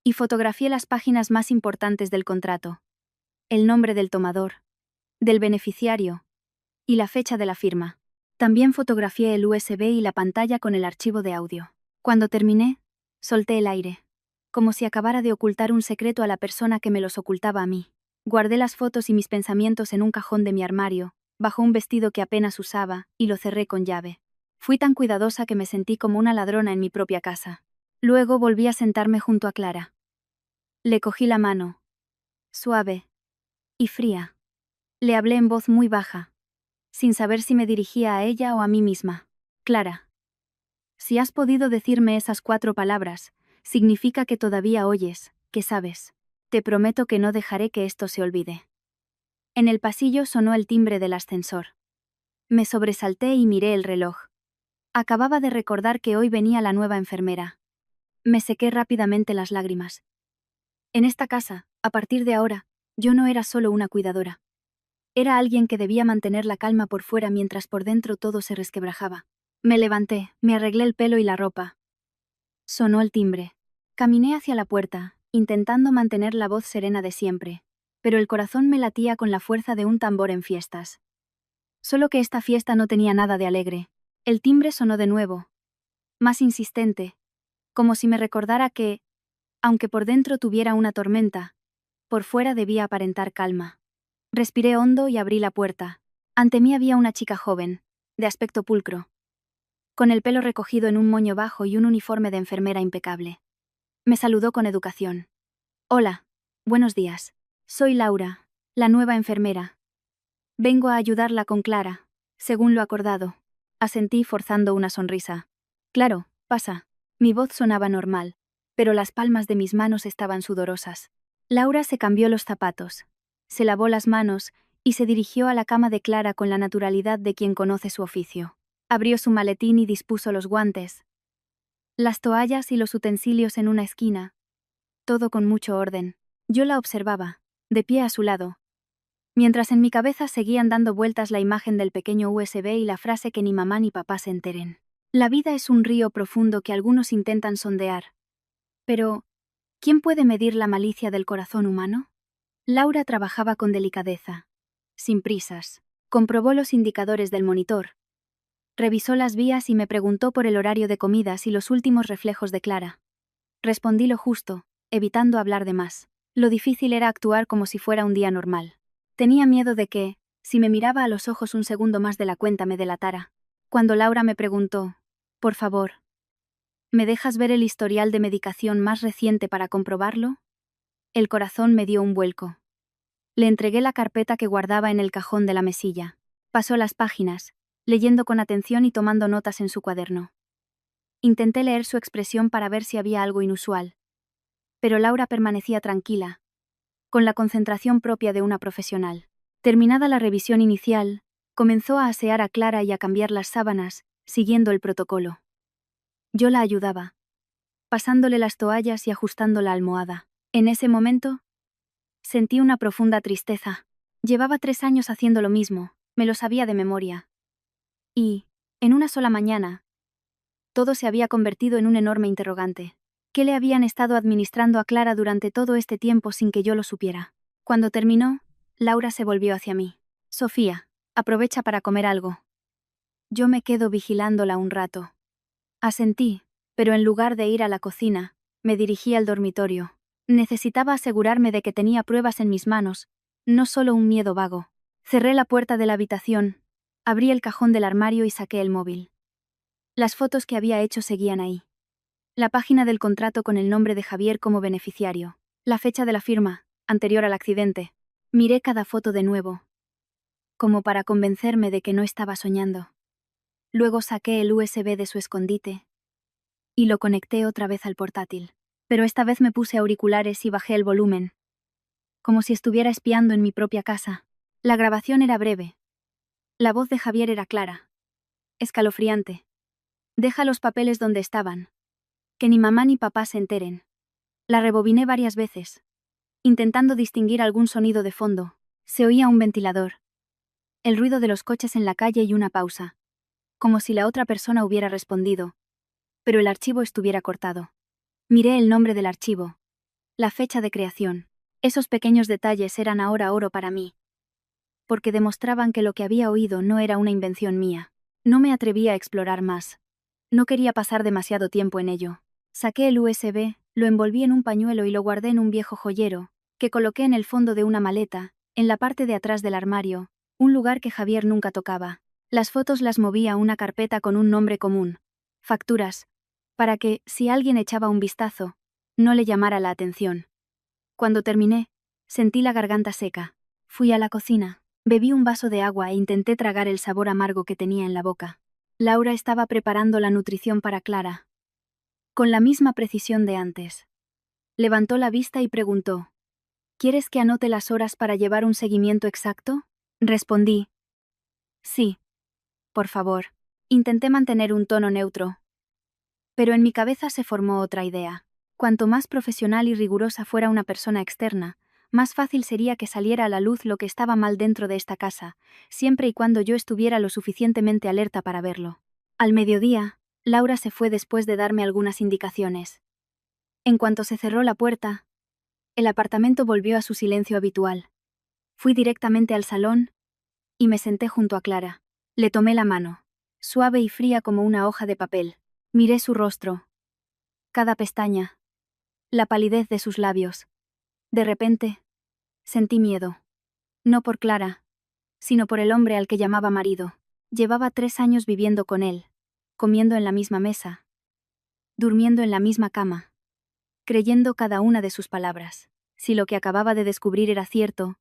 y fotografié las páginas más importantes del contrato. El nombre del tomador, del beneficiario y la fecha de la firma. También fotografié el USB y la pantalla con el archivo de audio. Cuando terminé, solté el aire, como si acabara de ocultar un secreto a la persona que me los ocultaba a mí. Guardé las fotos y mis pensamientos en un cajón de mi armario, bajo un vestido que apenas usaba, y lo cerré con llave. Fui tan cuidadosa que me sentí como una ladrona en mi propia casa. Luego volví a sentarme junto a Clara. Le cogí la mano, suave y fría. Le hablé en voz muy baja, sin saber si me dirigía a ella o a mí misma. Clara, si has podido decirme esas 4 palabras, significa que todavía oyes, que sabes. Te prometo que no dejaré que esto se olvide. En el pasillo sonó el timbre del ascensor. Me sobresalté y miré el reloj. Acababa de recordar que hoy venía la nueva enfermera. Me sequé rápidamente las lágrimas. En esta casa, a partir de ahora, yo no era solo una cuidadora. Era alguien que debía mantener la calma por fuera mientras por dentro todo se resquebrajaba. Me levanté, me arreglé el pelo y la ropa. Sonó el timbre. Caminé hacia la puerta, intentando mantener la voz serena de siempre, pero el corazón me latía con la fuerza de un tambor en fiestas. Solo que esta fiesta no tenía nada de alegre. El timbre sonó de nuevo, más insistente, como si me recordara que, aunque por dentro tuviera una tormenta, por fuera debía aparentar calma. Respiré hondo y abrí la puerta. Ante mí había una chica joven, de aspecto pulcro, con el pelo recogido en un moño bajo y un uniforme de enfermera impecable. Me saludó con educación. Hola, buenos días. Soy Laura, la nueva enfermera. Vengo a ayudarla con Clara, según lo acordado. Asentí forzando una sonrisa. Claro, pasa. Mi voz sonaba normal, pero las palmas de mis manos estaban sudorosas. Laura se cambió los zapatos, se lavó las manos y se dirigió a la cama de Clara con la naturalidad de quien conoce su oficio. Abrió su maletín y dispuso los guantes, las toallas y los utensilios en una esquina, todo con mucho orden. Yo la observaba, de pie a su lado, mientras en mi cabeza seguían dando vueltas la imagen del pequeño USB y la frase que ni mamá ni papá se enteren. La vida es un río profundo que algunos intentan sondear. Pero, ¿quién puede medir la malicia del corazón humano? Laura trabajaba con delicadeza, sin prisas. Comprobó los indicadores del monitor. Revisó las vías y me preguntó por el horario de comidas y los últimos reflejos de Clara. Respondí lo justo, evitando hablar de más. Lo difícil era actuar como si fuera un día normal. Tenía miedo de que, si me miraba a los ojos un segundo más de la cuenta, me delatara. Cuando Laura me preguntó, por favor, ¿me dejas ver el historial de medicación más reciente para comprobarlo? El corazón me dio un vuelco. Le entregué la carpeta que guardaba en el cajón de la mesilla. Pasó las páginas, leyendo con atención y tomando notas en su cuaderno. Intenté leer su expresión para ver si había algo inusual. Pero Laura permanecía tranquila, con la concentración propia de una profesional. Terminada la revisión inicial, comenzó a asear a Clara y a cambiar las sábanas, siguiendo el protocolo. Yo la ayudaba, pasándole las toallas y ajustando la almohada. En ese momento, sentí una profunda tristeza. Llevaba 3 años haciendo lo mismo, me lo sabía de memoria. Y, en una sola mañana, todo se había convertido en un enorme interrogante. ¿Qué le habían estado administrando a Clara durante todo este tiempo sin que yo lo supiera? Cuando terminó, Laura se volvió hacia mí. Sofía, aprovecha para comer algo. Yo me quedo vigilándola un rato. Asentí, pero en lugar de ir a la cocina, me dirigí al dormitorio. Necesitaba asegurarme de que tenía pruebas en mis manos, no solo un miedo vago. Cerré la puerta de la habitación, abrí el cajón del armario y saqué el móvil. Las fotos que había hecho seguían ahí. La página del contrato con el nombre de Javier como beneficiario. La fecha de la firma, anterior al accidente. Miré cada foto de nuevo, como para convencerme de que no estaba soñando. Luego saqué el USB de su escondite y lo conecté otra vez al portátil. Pero esta vez me puse auriculares y bajé el volumen, como si estuviera espiando en mi propia casa. La grabación era breve. La voz de Javier era clara, escalofriante. Deja los papeles donde estaban. Que ni mamá ni papá se enteren. La rebobiné varias veces, intentando distinguir algún sonido de fondo. Se oía un ventilador, el ruido de los coches en la calle y una pausa, como si la otra persona hubiera respondido, pero el archivo estuviera cortado. Miré el nombre del archivo, la fecha de creación. Esos pequeños detalles eran ahora oro para mí, porque demostraban que lo que había oído no era una invención mía. No me atrevía a explorar más. No quería pasar demasiado tiempo en ello. Saqué el USB, lo envolví en un pañuelo y lo guardé en un viejo joyero, que coloqué en el fondo de una maleta, en la parte de atrás del armario, un lugar que Javier nunca tocaba. Las fotos las moví a una carpeta con un nombre común, facturas, para que, si alguien echaba un vistazo, no le llamara la atención. Cuando terminé, sentí la garganta seca. Fui a la cocina, bebí un vaso de agua e intenté tragar el sabor amargo que tenía en la boca. Laura estaba preparando la nutrición para Clara, con la misma precisión de antes. Levantó la vista y preguntó: ¿Quieres que anote las horas para llevar un seguimiento exacto? Respondí: sí, por favor. Intenté mantener un tono neutro, pero en mi cabeza se formó otra idea. Cuanto más profesional y rigurosa fuera una persona externa, más fácil sería que saliera a la luz lo que estaba mal dentro de esta casa, siempre y cuando yo estuviera lo suficientemente alerta para verlo. Al mediodía, Laura se fue después de darme algunas indicaciones. En cuanto se cerró la puerta, el apartamento volvió a su silencio habitual. Fui directamente al salón y me senté junto a Clara. Le tomé la mano, suave y fría como una hoja de papel. Miré su rostro, cada pestaña, la palidez de sus labios. De repente, sentí miedo. No por Clara, sino por el hombre al que llamaba marido. Llevaba 3 años viviendo con él, comiendo en la misma mesa, durmiendo en la misma cama, creyendo cada una de sus palabras. Si lo que acababa de descubrir era cierto,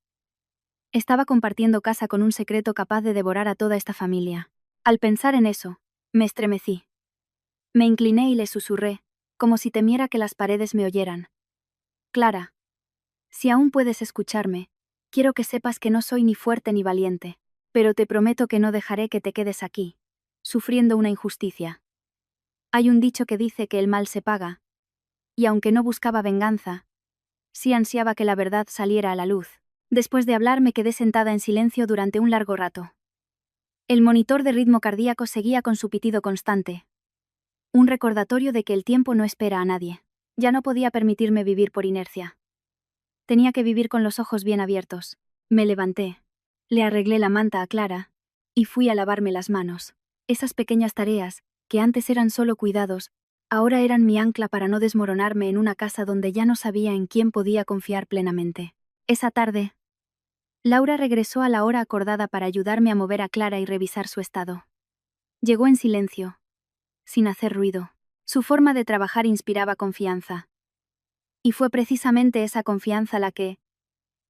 estaba compartiendo casa con un secreto capaz de devorar a toda esta familia. Al pensar en eso, me estremecí. Me incliné y le susurré, como si temiera que las paredes me oyeran: Clara, si aún puedes escucharme, quiero que sepas que no soy ni fuerte ni valiente, pero te prometo que no dejaré que te quedes aquí, sufriendo una injusticia. Hay un dicho que dice que el mal se paga, y aunque no buscaba venganza, sí ansiaba que la verdad saliera a la luz. Después de hablar me quedé sentada en silencio durante un largo rato. El monitor de ritmo cardíaco seguía con su pitido constante. Un recordatorio de que el tiempo no espera a nadie. Ya no podía permitirme vivir por inercia. Tenía que vivir con los ojos bien abiertos. Me levanté, le arreglé la manta a Clara, y fui a lavarme las manos. Esas pequeñas tareas, que antes eran solo cuidados, ahora eran mi ancla para no desmoronarme en una casa donde ya no sabía en quién podía confiar plenamente. Esa tarde, Laura regresó a la hora acordada para ayudarme a mover a Clara y revisar su estado. Llegó en silencio, sin hacer ruido. Su forma de trabajar inspiraba confianza. Y fue precisamente esa confianza la que,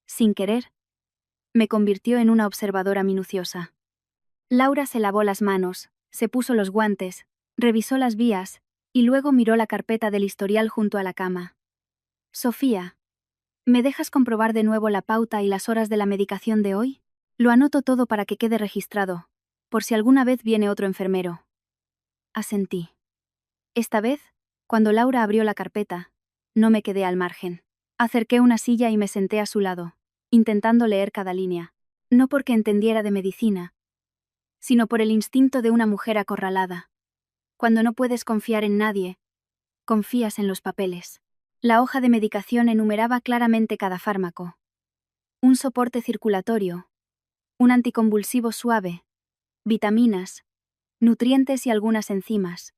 sin querer, me convirtió en una observadora minuciosa. Laura se lavó las manos, se puso los guantes, revisó las vías, y luego miró la carpeta del historial junto a la cama. Sofía, ¿me dejas comprobar de nuevo la pauta y las horas de la medicación de hoy? Lo anoto todo para que quede registrado, por si alguna vez viene otro enfermero. Asentí. Esta vez, cuando Laura abrió la carpeta, no me quedé al margen. Acerqué una silla y me senté a su lado, intentando leer cada línea. No porque entendiera de medicina, sino por el instinto de una mujer acorralada. Cuando no puedes confiar en nadie, confías en los papeles. La hoja de medicación enumeraba claramente cada fármaco. Un soporte circulatorio, un anticonvulsivo suave, vitaminas, nutrientes y algunas enzimas.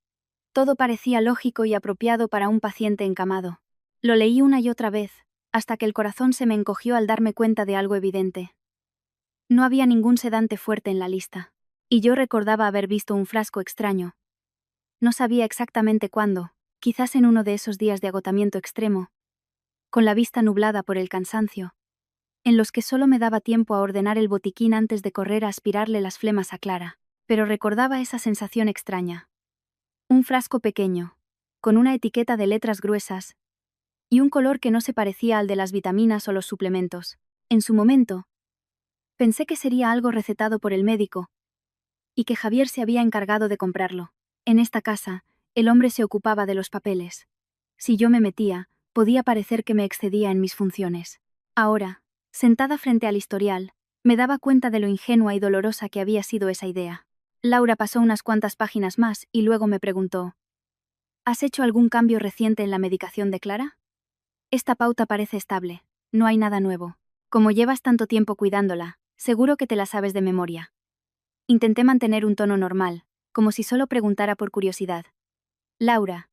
Todo parecía lógico y apropiado para un paciente encamado. Lo leí una y otra vez, hasta que el corazón se me encogió al darme cuenta de algo evidente. No había ningún sedante fuerte en la lista, y yo recordaba haber visto un frasco extraño. No sabía exactamente cuándo, quizás en uno de esos días de agotamiento extremo, con la vista nublada por el cansancio, en los que solo me daba tiempo a ordenar el botiquín antes de correr a aspirarle las flemas a Clara, pero recordaba esa sensación extraña. Un frasco pequeño, con una etiqueta de letras gruesas, y un color que no se parecía al de las vitaminas o los suplementos. En su momento, pensé que sería algo recetado por el médico, y que Javier se había encargado de comprarlo. En esta casa, el hombre se ocupaba de los papeles. Si yo me metía, podía parecer que me excedía en mis funciones. Ahora, sentada frente al historial, me daba cuenta de lo ingenua y dolorosa que había sido esa idea. Laura pasó unas cuantas páginas más y luego me preguntó: ¿has hecho algún cambio reciente en la medicación de Clara? Esta pauta parece estable, no hay nada nuevo. Como llevas tanto tiempo cuidándola, seguro que te la sabes de memoria. Intenté mantener un tono normal, como si solo preguntara por curiosidad. Laura,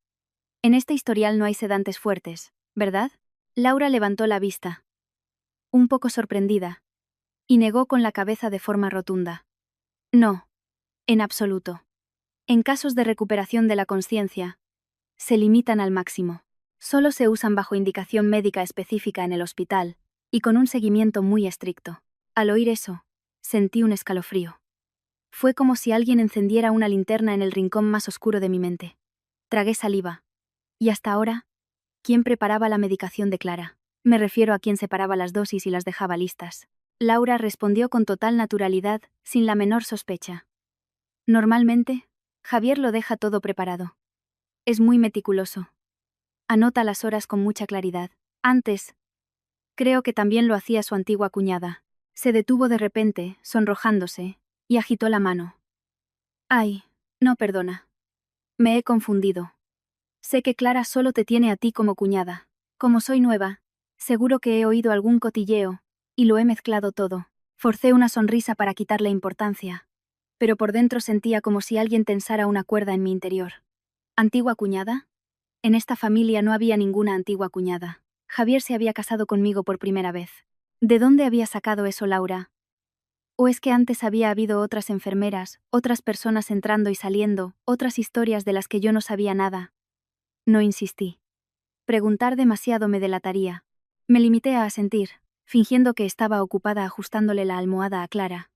en este historial no hay sedantes fuertes, ¿verdad? Laura levantó la vista, un poco sorprendida, y negó con la cabeza de forma rotunda. No, en absoluto. En casos de recuperación de la conciencia, se limitan al máximo. Solo se usan bajo indicación médica específica en el hospital, y con un seguimiento muy estricto. Al oír eso, sentí un escalofrío. Fue como si alguien encendiera una linterna en el rincón más oscuro de mi mente. Tragué saliva. Y hasta ahora, ¿quién preparaba la medicación de Clara? Me refiero a quien separaba las dosis y las dejaba listas. Laura respondió con total naturalidad, sin la menor sospecha. Normalmente, Javier lo deja todo preparado. Es muy meticuloso. Anota las horas con mucha claridad. Antes, creo que también lo hacía su antigua cuñada. Se detuvo de repente, sonrojándose, y agitó la mano. Ay, no, perdona. Me he confundido. Sé que Clara solo te tiene a ti como cuñada. Como soy nueva, seguro que he oído algún cotilleo, y lo he mezclado todo. Forcé una sonrisa para quitarle importancia, pero por dentro sentía como si alguien tensara una cuerda en mi interior. ¿Antigua cuñada? En esta familia no había ninguna antigua cuñada. Javier se había casado conmigo por primera vez. ¿De dónde había sacado eso Laura? ¿O es que antes había habido otras enfermeras, otras personas entrando y saliendo, otras historias de las que yo no sabía nada? No insistí. Preguntar demasiado me delataría. Me limité a asentir, fingiendo que estaba ocupada ajustándole la almohada a Clara.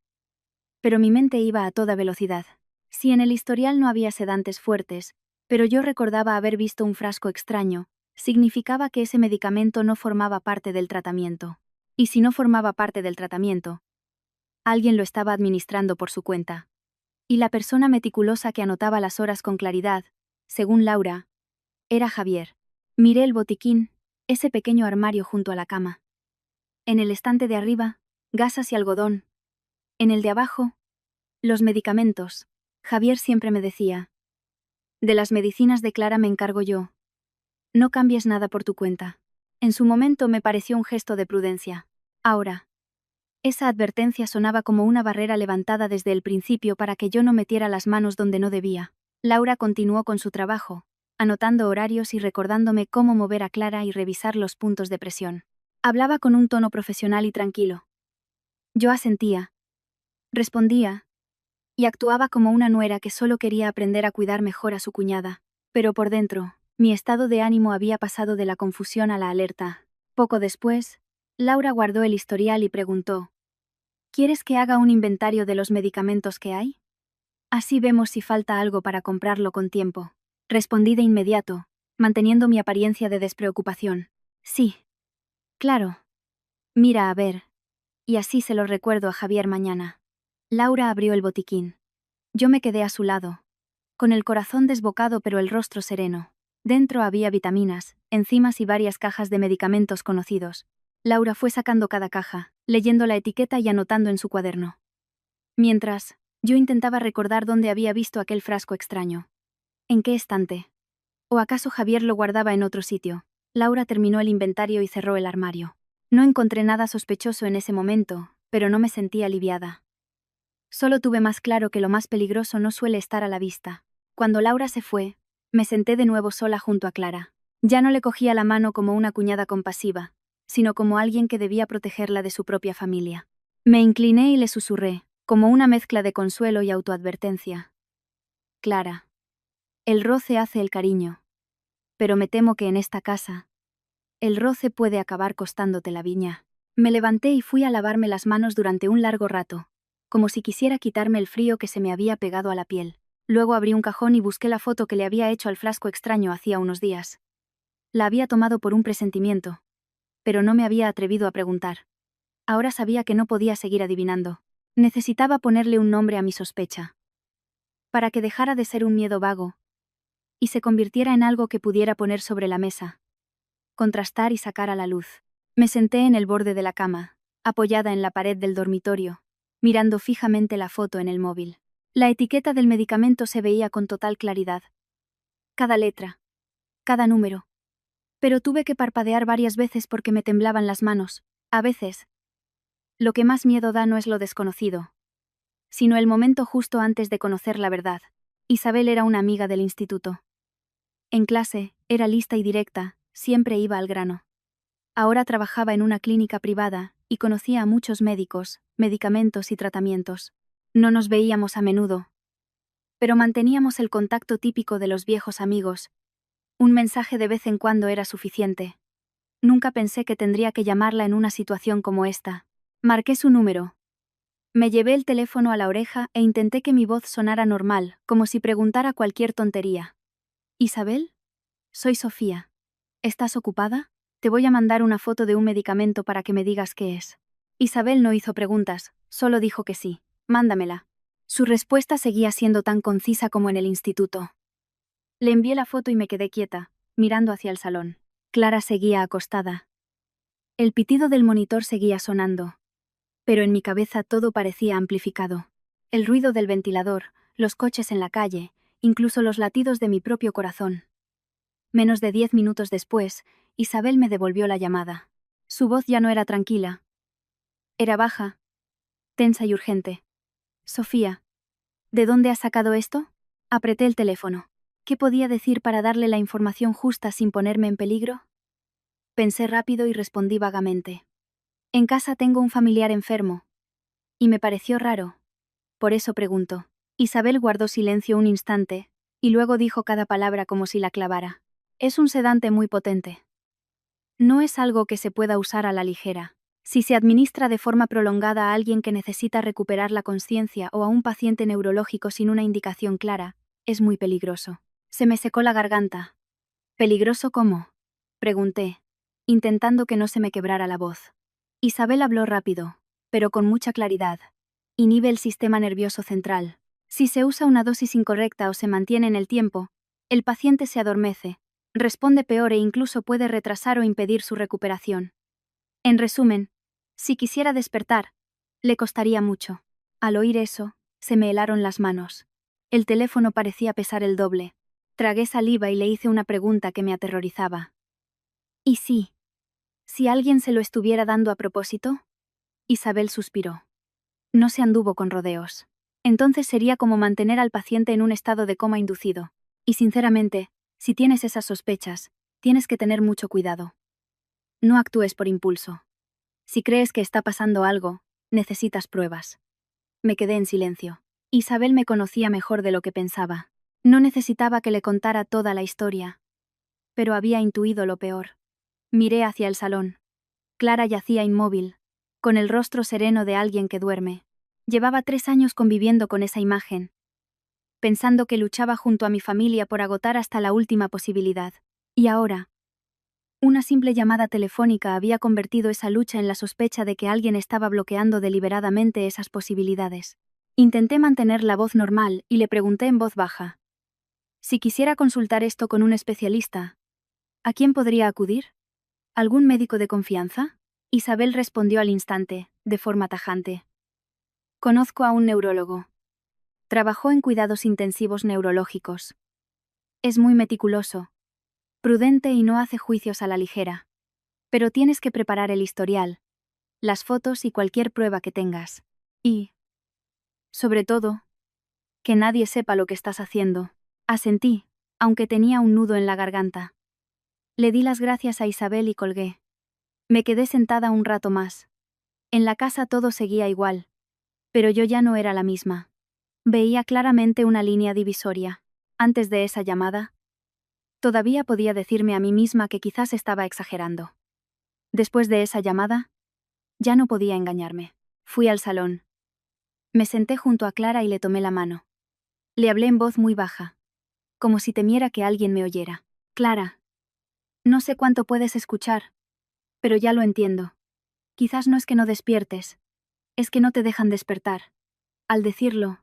Pero mi mente iba a toda velocidad. Si en el historial no había sedantes fuertes, pero yo recordaba haber visto un frasco extraño, significaba que ese medicamento no formaba parte del tratamiento. Y si no formaba parte del tratamiento, alguien lo estaba administrando por su cuenta. Y la persona meticulosa que anotaba las horas con claridad, según Laura, era Javier. Miré el botiquín, ese pequeño armario junto a la cama. En el estante de arriba, gasas y algodón. En el de abajo, los medicamentos. Javier siempre me decía: de las medicinas de Clara me encargo yo. No cambies nada por tu cuenta. En su momento me pareció un gesto de prudencia. Ahora, esa advertencia sonaba como una barrera levantada desde el principio para que yo no metiera las manos donde no debía. Laura continuó con su trabajo, anotando horarios y recordándome cómo mover a Clara y revisar los puntos de presión. Hablaba con un tono profesional y tranquilo. Yo asentía, respondía, y actuaba como una nuera que solo quería aprender a cuidar mejor a su cuñada. Pero por dentro, mi estado de ánimo había pasado de la confusión a la alerta. Poco después, Laura guardó el historial y preguntó: ¿quieres que haga un inventario de los medicamentos que hay? Así vemos si falta algo para comprarlo con tiempo. Respondí de inmediato, manteniendo mi apariencia de despreocupación. Sí. Claro. Mira a ver. Y así se lo recuerdo a Javier mañana. Laura abrió el botiquín. Yo me quedé a su lado, con el corazón desbocado pero el rostro sereno. Dentro había vitaminas, enzimas y varias cajas de medicamentos conocidos. Laura fue sacando cada caja, leyendo la etiqueta y anotando en su cuaderno. Mientras, yo intentaba recordar dónde había visto aquel frasco extraño. ¿En qué estante? ¿O acaso Javier lo guardaba en otro sitio? Laura terminó el inventario y cerró el armario. No encontré nada sospechoso en ese momento, pero no me sentí aliviada. Solo tuve más claro que lo más peligroso no suele estar a la vista. Cuando Laura se fue, me senté de nuevo sola junto a Clara. Ya no le cogía la mano como una cuñada compasiva, sino como alguien que debía protegerla de su propia familia. Me incliné y le susurré, como una mezcla de consuelo y autoadvertencia. Clara. El roce hace el cariño. Pero me temo que en esta casa, el roce puede acabar costándote la viña. Me levanté y fui a lavarme las manos durante un largo rato, como si quisiera quitarme el frío que se me había pegado a la piel. Luego abrí un cajón y busqué la foto que le había hecho al frasco extraño hacía unos días. La había tomado por un presentimiento, pero no me había atrevido a preguntar. Ahora sabía que no podía seguir adivinando. Necesitaba ponerle un nombre a mi sospecha. para que dejara de ser un miedo vago y se convirtiera en algo que pudiera poner sobre la mesa, contrastar y sacar a la luz. Me senté en el borde de la cama, apoyada en la pared del dormitorio, mirando fijamente la foto en el móvil. La etiqueta del medicamento se veía con total claridad. Cada letra, cada número. Pero tuve que parpadear varias veces porque me temblaban las manos. A veces, lo que más miedo da no es lo desconocido, sino el momento justo antes de conocer la verdad. Isabel era una amiga del instituto. En clase, era lista y directa, siempre iba al grano. Ahora trabajaba en una clínica privada y conocía a muchos médicos, medicamentos y tratamientos. No nos veíamos a menudo, pero manteníamos el contacto típico de los viejos amigos. Un mensaje de vez en cuando era suficiente. Nunca pensé que tendría que llamarla en una situación como esta. Marqué su número. Me llevé el teléfono a la oreja e intenté que mi voz sonara normal, como si preguntara cualquier tontería. ¿Isabel? Soy Sofía. ¿Estás ocupada? Te voy a mandar una foto de un medicamento para que me digas qué es. Isabel no hizo preguntas, solo dijo que sí. Mándamela. Su respuesta seguía siendo tan concisa como en el instituto. Le envié la foto y me quedé quieta, mirando hacia el salón. Clara seguía acostada. El pitido del monitor seguía sonando, pero en mi cabeza todo parecía amplificado. El ruido del ventilador, los coches en la calle, incluso los latidos de mi propio corazón. Menos de 10 minutos después, Isabel me devolvió la llamada. Su voz ya no era tranquila. Era baja, tensa y urgente. Sofía, ¿de dónde has sacado esto? Apreté el teléfono. ¿Qué podía decir para darle la información justa sin ponerme en peligro? Pensé rápido y respondí vagamente. En casa tengo un familiar enfermo. Y me pareció raro. Por eso pregunto. Isabel guardó silencio un instante, y luego dijo cada palabra como si la clavara. Es un sedante muy potente. No es algo que se pueda usar a la ligera. Si se administra de forma prolongada a alguien que necesita recuperar la conciencia o a un paciente neurológico sin una indicación clara, es muy peligroso. Se me secó la garganta. ¿Peligroso cómo? Pregunté, intentando que no se me quebrara la voz. Isabel habló rápido, pero con mucha claridad. Inhibe el sistema nervioso central. Si se usa una dosis incorrecta o se mantiene en el tiempo, el paciente se adormece, responde peor e incluso puede retrasar o impedir su recuperación. En resumen, si quisiera despertar, le costaría mucho. Al oír eso, se me helaron las manos. El teléfono parecía pesar el doble. Tragué saliva y le hice una pregunta que me aterrorizaba. ¿Y sí? ¿Si alguien se lo estuviera dando a propósito? Isabel suspiró. No se anduvo con rodeos. Entonces sería como mantener al paciente en un estado de coma inducido. Y sinceramente, si tienes esas sospechas, tienes que tener mucho cuidado. No actúes por impulso. Si crees que está pasando algo, necesitas pruebas. Me quedé en silencio. Isabel me conocía mejor de lo que pensaba. No necesitaba que le contara toda la historia. Pero había intuido lo peor. Miré hacia el salón. Clara yacía inmóvil, con el rostro sereno de alguien que duerme. Llevaba 3 años conviviendo con esa imagen, pensando que luchaba junto a mi familia por agotar hasta la última posibilidad. Y ahora, una simple llamada telefónica había convertido esa lucha en la sospecha de que alguien estaba bloqueando deliberadamente esas posibilidades. Intenté mantener la voz normal y le pregunté en voz baja. Si quisiera consultar esto con un especialista, ¿a quién podría acudir? ¿Algún médico de confianza? Isabel respondió al instante, de forma tajante. Conozco a un neurólogo. Trabajó en cuidados intensivos neurológicos. Es muy meticuloso, prudente y no hace juicios a la ligera. Pero tienes que preparar el historial, las fotos y cualquier prueba que tengas. Y, sobre todo, que nadie sepa lo que estás haciendo. Asentí, aunque tenía un nudo en la garganta. Le di las gracias a Isabel y colgué. Me quedé sentada un rato más. En la casa todo seguía igual, pero yo ya no era la misma. Veía claramente una línea divisoria. Antes de esa llamada, todavía podía decirme a mí misma que quizás estaba exagerando. Después de esa llamada, ya no podía engañarme. Fui al salón. Me senté junto a Clara y le tomé la mano. Le hablé en voz muy baja, como si temiera que alguien me oyera. Clara, no sé cuánto puedes escuchar, pero ya lo entiendo. Quizás no es que no despiertes, es que no te dejan despertar. Al decirlo,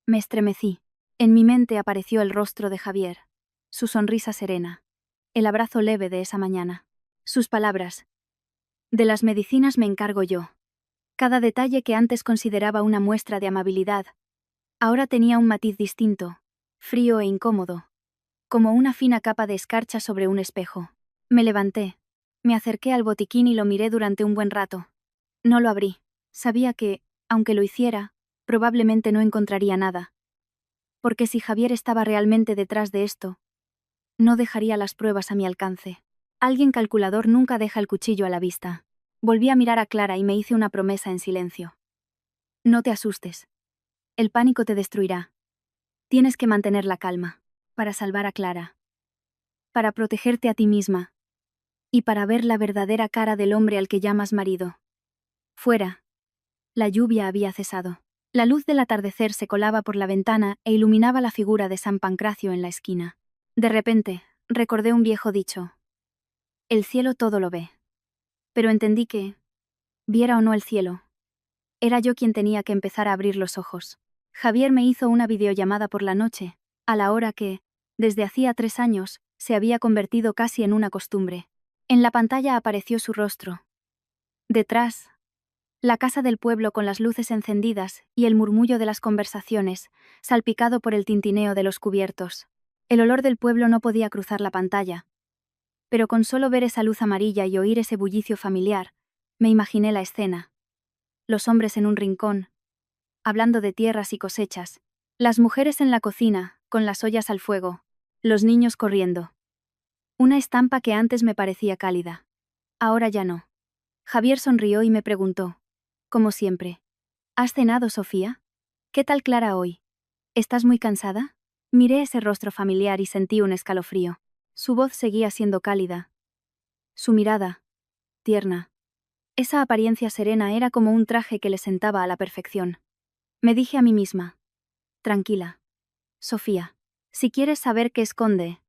me estremecí. En mi mente apareció el rostro de Javier, su sonrisa serena, el abrazo leve de esa mañana, sus palabras. De las medicinas me encargo yo. Cada detalle que antes consideraba una muestra de amabilidad, ahora tenía un matiz distinto, frío e incómodo, como una fina capa de escarcha sobre un espejo. Me levanté, me acerqué al botiquín y lo miré durante un buen rato. No lo abrí. Sabía que, aunque lo hiciera, probablemente no encontraría nada. Porque si Javier estaba realmente detrás de esto, no dejaría las pruebas a mi alcance. Alguien calculador nunca deja el cuchillo a la vista. Volví a mirar a Clara y me hice una promesa en silencio. No te asustes. El pánico te destruirá. Tienes que mantener la calma, para salvar a Clara. Para protegerte a ti misma. Y para ver la verdadera cara del hombre al que llamas marido. Fuera. La lluvia había cesado. La luz del atardecer se colaba por la ventana e iluminaba la figura de San Pancracio en la esquina. De repente, recordé un viejo dicho. El cielo todo lo ve. Pero entendí que, viera o no el cielo, era yo quien tenía que empezar a abrir los ojos. Javier me hizo una videollamada por la noche, a la hora que, desde hacía 3 años, se había convertido casi en una costumbre. En la pantalla apareció su rostro. Detrás, la casa del pueblo con las luces encendidas y el murmullo de las conversaciones, salpicado por el tintineo de los cubiertos. El olor del pueblo no podía cruzar la pantalla. Pero con solo ver esa luz amarilla y oír ese bullicio familiar, me imaginé la escena. Los hombres en un rincón, hablando de tierras y cosechas. Las mujeres en la cocina, con las ollas al fuego. Los niños corriendo. Una estampa que antes me parecía cálida. Ahora ya no. Javier sonrió y me preguntó, como siempre. ¿Has cenado, Sofía? ¿Qué tal Clara hoy? ¿Estás muy cansada? Miré ese rostro familiar y sentí un escalofrío. Su voz seguía siendo cálida. Su mirada, tierna. Esa apariencia serena era como un traje que le sentaba a la perfección. Me dije a mí misma. Tranquila. Sofía. Si quieres saber qué esconde,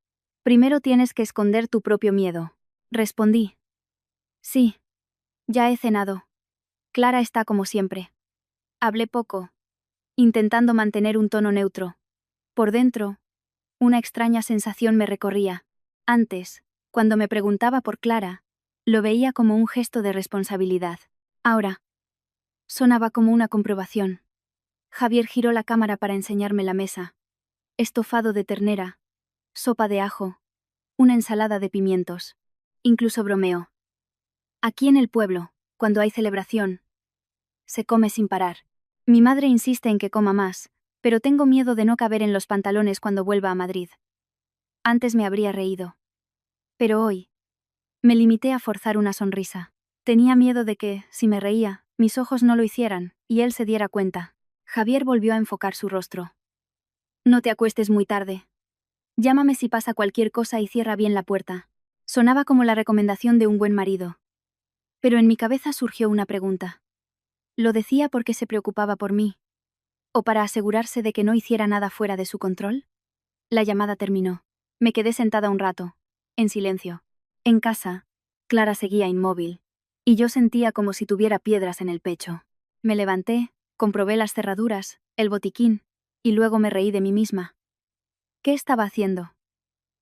primero tienes que esconder tu propio miedo. Respondí. Sí. Ya he cenado. Clara está como siempre. Hablé poco, intentando mantener un tono neutro. Por dentro, una extraña sensación me recorría. Antes, cuando me preguntaba por Clara, lo veía como un gesto de responsabilidad. Ahora, sonaba como una comprobación. Javier giró la cámara para enseñarme la mesa. Estofado de ternera, sopa de ajo, una ensalada de pimientos. Incluso bromeó. Aquí en el pueblo, cuando hay celebración, se come sin parar. Mi madre insiste en que coma más, pero tengo miedo de no caber en los pantalones cuando vuelva a Madrid. Antes me habría reído. Pero hoy, me limité a forzar una sonrisa. Tenía miedo de que, si me reía, mis ojos no lo hicieran, y él se diera cuenta. Javier volvió a enfocar su rostro. No te acuestes muy tarde. Llámame si pasa cualquier cosa y cierra bien la puerta. Sonaba como la recomendación de un buen marido. Pero en mi cabeza surgió una pregunta. ¿Lo decía porque se preocupaba por mí? ¿O para asegurarse de que no hiciera nada fuera de su control? La llamada terminó. Me quedé sentada un rato, en silencio. En casa, Clara seguía inmóvil, y yo sentía como si tuviera piedras en el pecho. Me levanté, comprobé las cerraduras, el botiquín, y luego me reí de mí misma. ¿Qué estaba haciendo?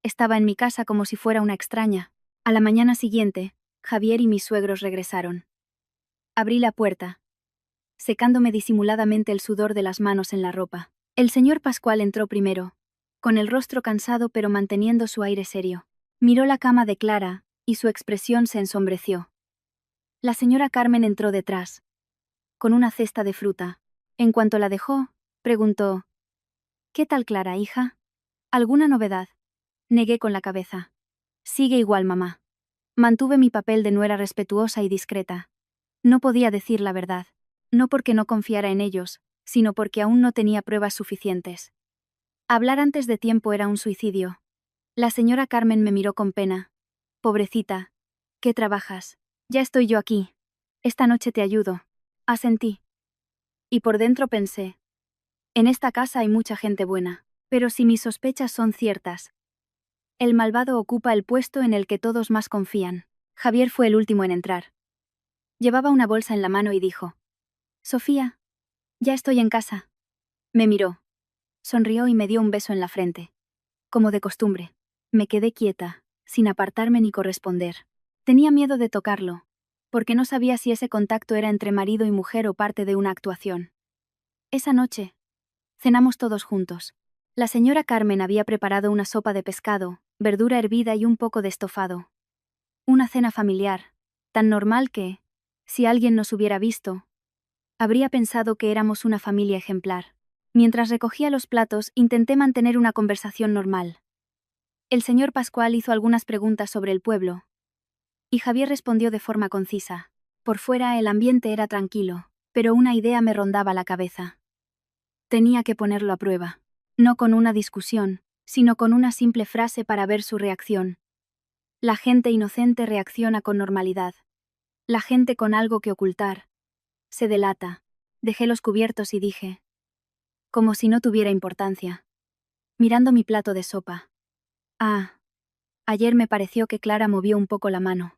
Estaba en mi casa como si fuera una extraña. A la mañana siguiente, Javier y mis suegros regresaron. Abrí la puerta, secándome disimuladamente el sudor de las manos en la ropa. El señor Pascual entró primero, con el rostro cansado pero manteniendo su aire serio. Miró la cama de Clara, y su expresión se ensombreció. La señora Carmen entró detrás, con una cesta de fruta. En cuanto la dejó, preguntó: ¿Qué tal Clara, hija? ¿Alguna novedad? Negué con la cabeza. Sigue igual, mamá. Mantuve mi papel de nuera respetuosa y discreta. No podía decir la verdad. No porque no confiara en ellos, sino porque aún no tenía pruebas suficientes. Hablar antes de tiempo era un suicidio. La señora Carmen me miró con pena. Pobrecita. ¿Qué trabajas? Ya estoy yo aquí. Esta noche te ayudo. Asentí. Y por dentro pensé. En esta casa hay mucha gente buena. Pero si mis sospechas son ciertas, el malvado ocupa el puesto en el que todos más confían. Javier fue el último en entrar. Llevaba una bolsa en la mano y dijo: Sofía, ya estoy en casa. Me miró. Sonrió y me dio un beso en la frente. Como de costumbre. Me quedé quieta, sin apartarme ni corresponder. Tenía miedo de tocarlo, porque no sabía si ese contacto era entre marido y mujer o parte de una actuación. Esa noche, cenamos todos juntos. La señora Carmen había preparado una sopa de pescado, verdura hervida y un poco de estofado. Una cena familiar, tan normal que, si alguien nos hubiera visto, habría pensado que éramos una familia ejemplar. Mientras recogía los platos, intenté mantener una conversación normal. El señor Pascual hizo algunas preguntas sobre el pueblo, y Javier respondió de forma concisa. Por fuera el ambiente era tranquilo, pero una idea me rondaba la cabeza. Tenía que ponerlo a prueba. No con una discusión, sino con una simple frase para ver su reacción. La gente inocente reacciona con normalidad. La gente con algo que ocultar se delata. Dejé los cubiertos y dije, como si no tuviera importancia, mirando mi plato de sopa. Ah, ayer me pareció que Clara movió un poco la mano.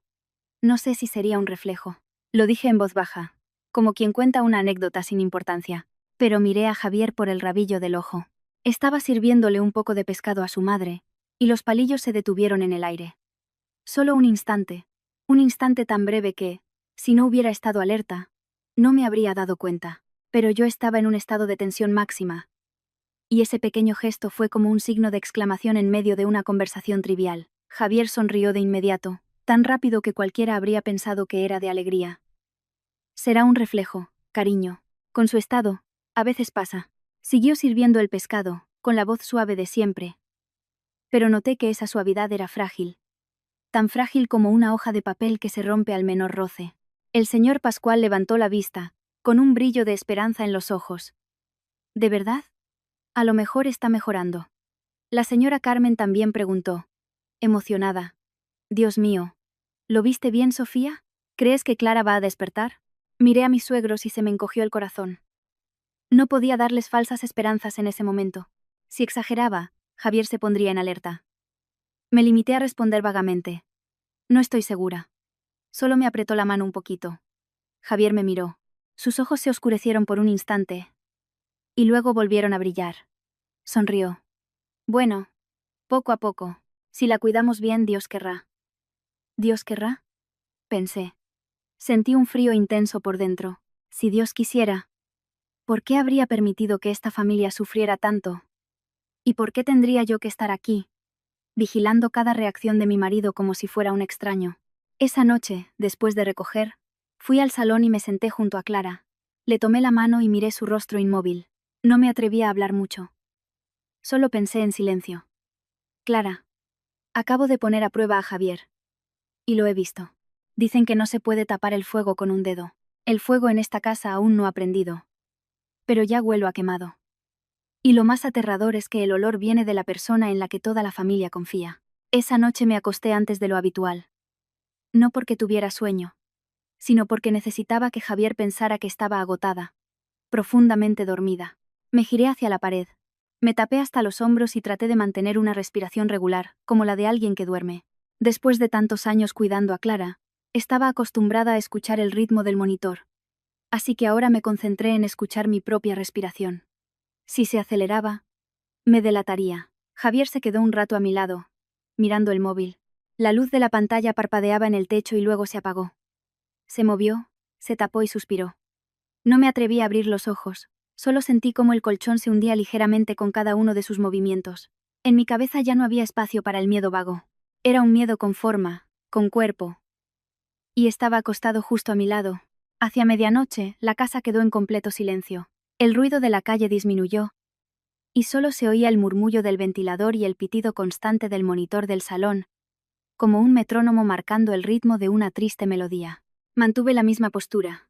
No sé si sería un reflejo. Lo dije en voz baja, como quien cuenta una anécdota sin importancia, pero miré a Javier por el rabillo del ojo. Estaba sirviéndole un poco de pescado a su madre, y los palillos se detuvieron en el aire. Solo un instante tan breve que, si no hubiera estado alerta, no me habría dado cuenta, pero yo estaba en un estado de tensión máxima, y ese pequeño gesto fue como un signo de exclamación en medio de una conversación trivial. Javier sonrió de inmediato, tan rápido que cualquiera habría pensado que era de alegría. Será un reflejo, cariño. Con su estado, a veces pasa. Siguió sirviendo el pescado, con la voz suave de siempre. Pero noté que esa suavidad era frágil. Tan frágil como una hoja de papel que se rompe al menor roce. El señor Pascual levantó la vista, con un brillo de esperanza en los ojos. ¿De verdad? A lo mejor está mejorando. La señora Carmen también preguntó, emocionada. Dios mío. ¿Lo viste bien, Sofía? ¿Crees que Clara va a despertar? Miré a mis suegros y se me encogió el corazón. No podía darles falsas esperanzas en ese momento. Si exageraba, Javier se pondría en alerta. Me limité a responder vagamente. No estoy segura. Solo me apretó la mano un poquito. Javier me miró. Sus ojos se oscurecieron por un instante, y luego volvieron a brillar. Sonrió. Bueno, poco a poco. Si la cuidamos bien, Dios querrá. ¿Dios querrá? Pensé. Sentí un frío intenso por dentro. Si Dios quisiera, ¿por qué habría permitido que esta familia sufriera tanto? ¿Y por qué tendría yo que estar aquí, vigilando cada reacción de mi marido como si fuera un extraño? Esa noche, después de recoger, fui al salón y me senté junto a Clara. Le tomé la mano y miré su rostro inmóvil. No me atrevía a hablar mucho. Solo pensé en silencio. Clara, acabo de poner a prueba a Javier. Y lo he visto. Dicen que no se puede tapar el fuego con un dedo. El fuego en esta casa aún no ha prendido. Pero ya huelo a quemado. Y lo más aterrador es que el olor viene de la persona en la que toda la familia confía. Esa noche me acosté antes de lo habitual. No porque tuviera sueño, sino porque necesitaba que Javier pensara que estaba agotada, profundamente dormida. Me giré hacia la pared. Me tapé hasta los hombros y traté de mantener una respiración regular, como la de alguien que duerme. Después de tantos años cuidando a Clara, estaba acostumbrada a escuchar el ritmo del monitor. Así que ahora me concentré en escuchar mi propia respiración. Si se aceleraba, me delataría. Javier se quedó un rato a mi lado, mirando el móvil. La luz de la pantalla parpadeaba en el techo y luego se apagó. Se movió, se tapó y suspiró. No me atreví a abrir los ojos, solo sentí cómo el colchón se hundía ligeramente con cada uno de sus movimientos. En mi cabeza ya no había espacio para el miedo vago. Era un miedo con forma, con cuerpo. Y estaba acostado justo a mi lado. Hacia medianoche, la casa quedó en completo silencio. El ruido de la calle disminuyó, y solo se oía el murmullo del ventilador y el pitido constante del monitor del salón, como un metrónomo marcando el ritmo de una triste melodía. Mantuve la misma postura,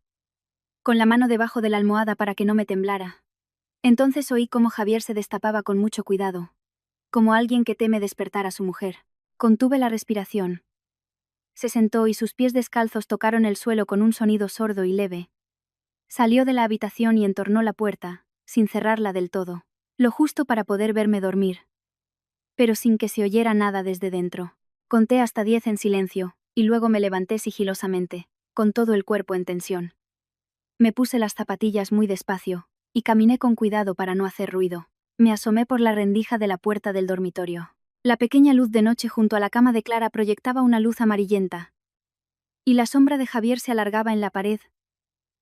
con la mano debajo de la almohada para que no me temblara. Entonces oí cómo Javier se destapaba con mucho cuidado, como alguien que teme despertar a su mujer. Contuve la respiración. Se sentó y sus pies descalzos tocaron el suelo con un sonido sordo y leve. Salió de la habitación y entornó la puerta, sin cerrarla del todo, lo justo para poder verme dormir, pero sin que se oyera nada desde dentro. Conté hasta 10 en silencio, y luego me levanté sigilosamente, con todo el cuerpo en tensión. Me puse las zapatillas muy despacio, y caminé con cuidado para no hacer ruido. Me asomé por la rendija de la puerta del dormitorio. La pequeña luz de noche junto a la cama de Clara proyectaba una luz amarillenta. Y la sombra de Javier se alargaba en la pared,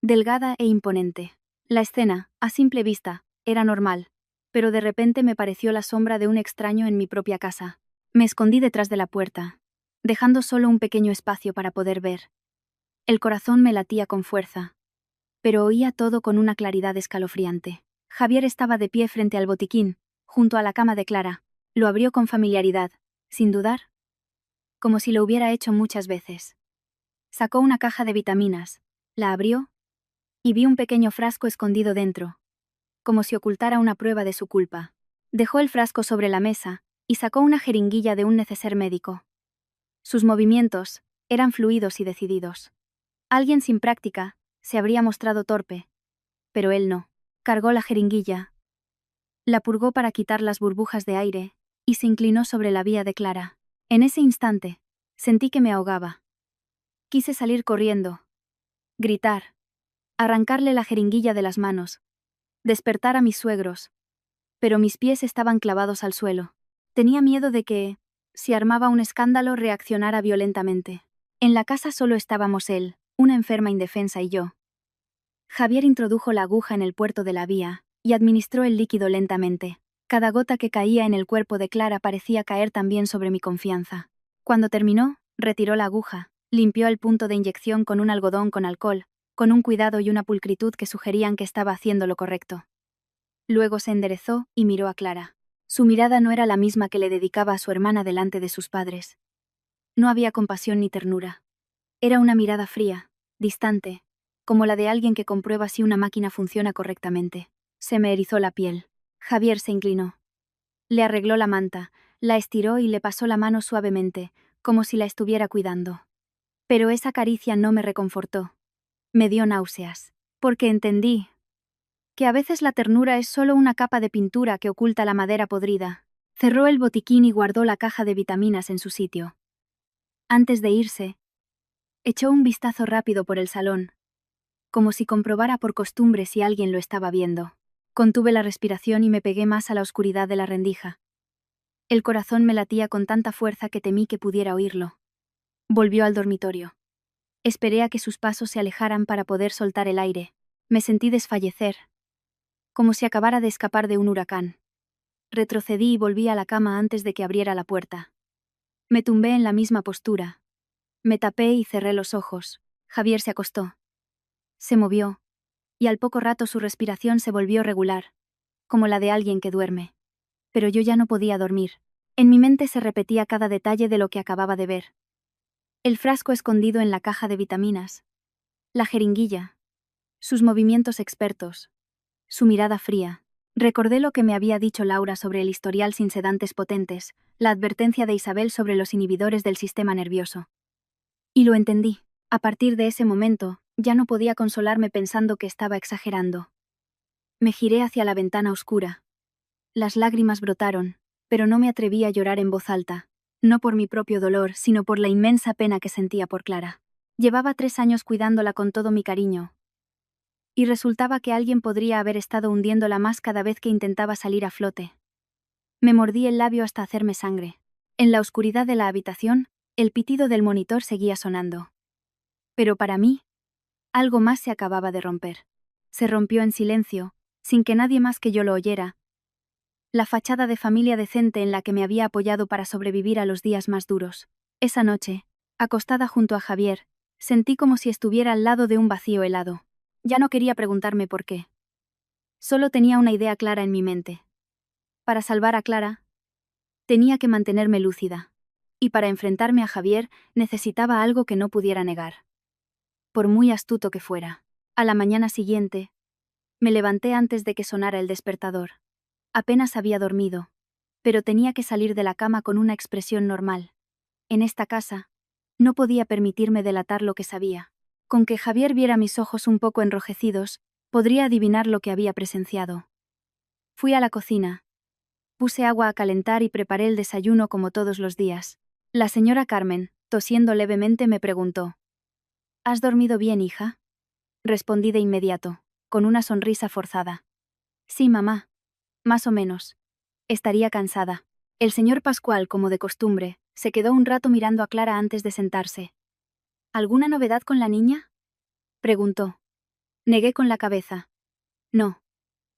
delgada e imponente. La escena, a simple vista, era normal, pero de repente me pareció la sombra de un extraño en mi propia casa. Me escondí detrás de la puerta, dejando solo un pequeño espacio para poder ver. El corazón me latía con fuerza, pero oía todo con una claridad escalofriante. Javier estaba de pie frente al botiquín, junto a la cama de Clara. Lo abrió con familiaridad, sin dudar, como si lo hubiera hecho muchas veces. Sacó una caja de vitaminas, la abrió, y vi un pequeño frasco escondido dentro, como si ocultara una prueba de su culpa. Dejó el frasco sobre la mesa, y sacó una jeringuilla de un neceser médico. Sus movimientos eran fluidos y decididos. Alguien sin práctica se habría mostrado torpe, pero él no. Cargó la jeringuilla, la purgó para quitar las burbujas de aire, y se inclinó sobre la vía de Clara. En ese instante, sentí que me ahogaba. Quise salir corriendo, gritar, arrancarle la jeringuilla de las manos, despertar a mis suegros, pero mis pies estaban clavados al suelo. Tenía miedo de que, si armaba un escándalo, reaccionara violentamente. En la casa solo estábamos él, una enferma indefensa y yo. Javier introdujo la aguja en el puerto de la vía, y administró el líquido lentamente. Cada gota que caía en el cuerpo de Clara parecía caer también sobre mi confianza. Cuando terminó, retiró la aguja, limpió el punto de inyección con un algodón con alcohol, con un cuidado y una pulcritud que sugerían que estaba haciendo lo correcto. Luego se enderezó y miró a Clara. Su mirada no era la misma que le dedicaba a su hermana delante de sus padres. No había compasión ni ternura. Era una mirada fría, distante, como la de alguien que comprueba si una máquina funciona correctamente. Se me erizó la piel. Javier se inclinó. Le arregló la manta, la estiró y le pasó la mano suavemente, como si la estuviera cuidando. Pero esa caricia no me reconfortó. Me dio náuseas, porque entendí que a veces la ternura es solo una capa de pintura que oculta la madera podrida. Cerró el botiquín y guardó la caja de vitaminas en su sitio. Antes de irse, echó un vistazo rápido por el salón, como si comprobara por costumbre si alguien lo estaba viendo. Contuve la respiración y me pegué más a la oscuridad de la rendija. El corazón me latía con tanta fuerza que temí que pudiera oírlo. Volvió al dormitorio. Esperé a que sus pasos se alejaran para poder soltar el aire. Me sentí desfallecer, como si acabara de escapar de un huracán. Retrocedí y volví a la cama antes de que abriera la puerta. Me tumbé en la misma postura. Me tapé y cerré los ojos. Javier se acostó. Se movió, y al poco rato su respiración se volvió regular, como la de alguien que duerme. Pero yo ya no podía dormir. En mi mente se repetía cada detalle de lo que acababa de ver. El frasco escondido en la caja de vitaminas, la jeringuilla, sus movimientos expertos, su mirada fría. Recordé lo que me había dicho Laura sobre el historial sin sedantes potentes, la advertencia de Isabel sobre los inhibidores del sistema nervioso. Y lo entendí. A partir de ese momento, ya no podía consolarme pensando que estaba exagerando. Me giré hacia la ventana oscura. Las lágrimas brotaron, pero no me atreví a llorar en voz alta, no por mi propio dolor, sino por la inmensa pena que sentía por Clara. Llevaba 3 años cuidándola con todo mi cariño, y resultaba que alguien podría haber estado hundiéndola más cada vez que intentaba salir a flote. Me mordí el labio hasta hacerme sangre. En la oscuridad de la habitación, el pitido del monitor seguía sonando. Pero para mí, algo más se acababa de romper. Se rompió en silencio, sin que nadie más que yo lo oyera, la fachada de familia decente en la que me había apoyado para sobrevivir a los días más duros. Esa noche, acostada junto a Javier, sentí como si estuviera al lado de un vacío helado. Ya no quería preguntarme por qué. Solo tenía una idea clara en mi mente. Para salvar a Clara, tenía que mantenerme lúcida. Y para enfrentarme a Javier, necesitaba algo que no pudiera negar. Por muy astuto que fuera. A la mañana siguiente, me levanté antes de que sonara el despertador. Apenas había dormido, pero tenía que salir de la cama con una expresión normal. En esta casa, no podía permitirme delatar lo que sabía. Con que Javier viera mis ojos un poco enrojecidos, podría adivinar lo que había presenciado. Fui a la cocina. Puse agua a calentar y preparé el desayuno como todos los días. La señora Carmen, tosiendo levemente, me preguntó: ¿Has dormido bien, hija? Respondí de inmediato, con una sonrisa forzada. Sí, mamá. Más o menos. Estaría cansada. El señor Pascual, como de costumbre, se quedó un rato mirando a Clara antes de sentarse. ¿Alguna novedad con la niña?, preguntó. Negué con la cabeza. No.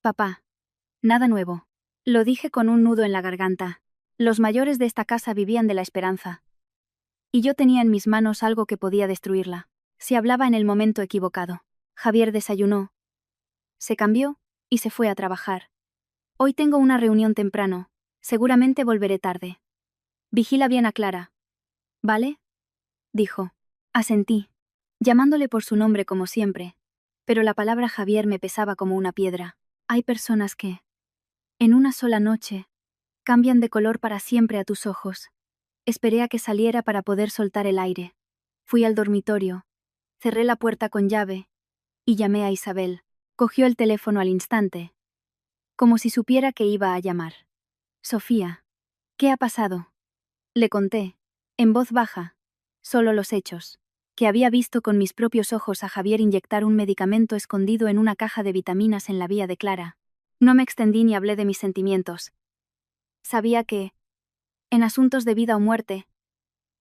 Papá. Nada nuevo. Lo dije con un nudo en la garganta. Los mayores de esta casa vivían de la esperanza. Y yo tenía en mis manos algo que podía destruirla. Se hablaba en el momento equivocado. Javier desayunó, se cambió y se fue a trabajar. Hoy tengo una reunión temprano. Seguramente volveré tarde. Vigila bien a Clara. ¿Vale?, dijo. Asentí, llamándole por su nombre como siempre. Pero la palabra Javier me pesaba como una piedra. Hay personas que, en una sola noche, cambian de color para siempre a tus ojos. Esperé a que saliera para poder soltar el aire. Fui al dormitorio, cerré la puerta con llave y llamé a Isabel. Cogió el teléfono al instante, como si supiera que iba a llamar. Sofía. ¿Qué ha pasado? Le conté, en voz baja, solo los hechos. Que había visto con mis propios ojos a Javier inyectar un medicamento escondido en una caja de vitaminas en la vía de Clara. No me extendí ni hablé de mis sentimientos. Sabía que, en asuntos de vida o muerte,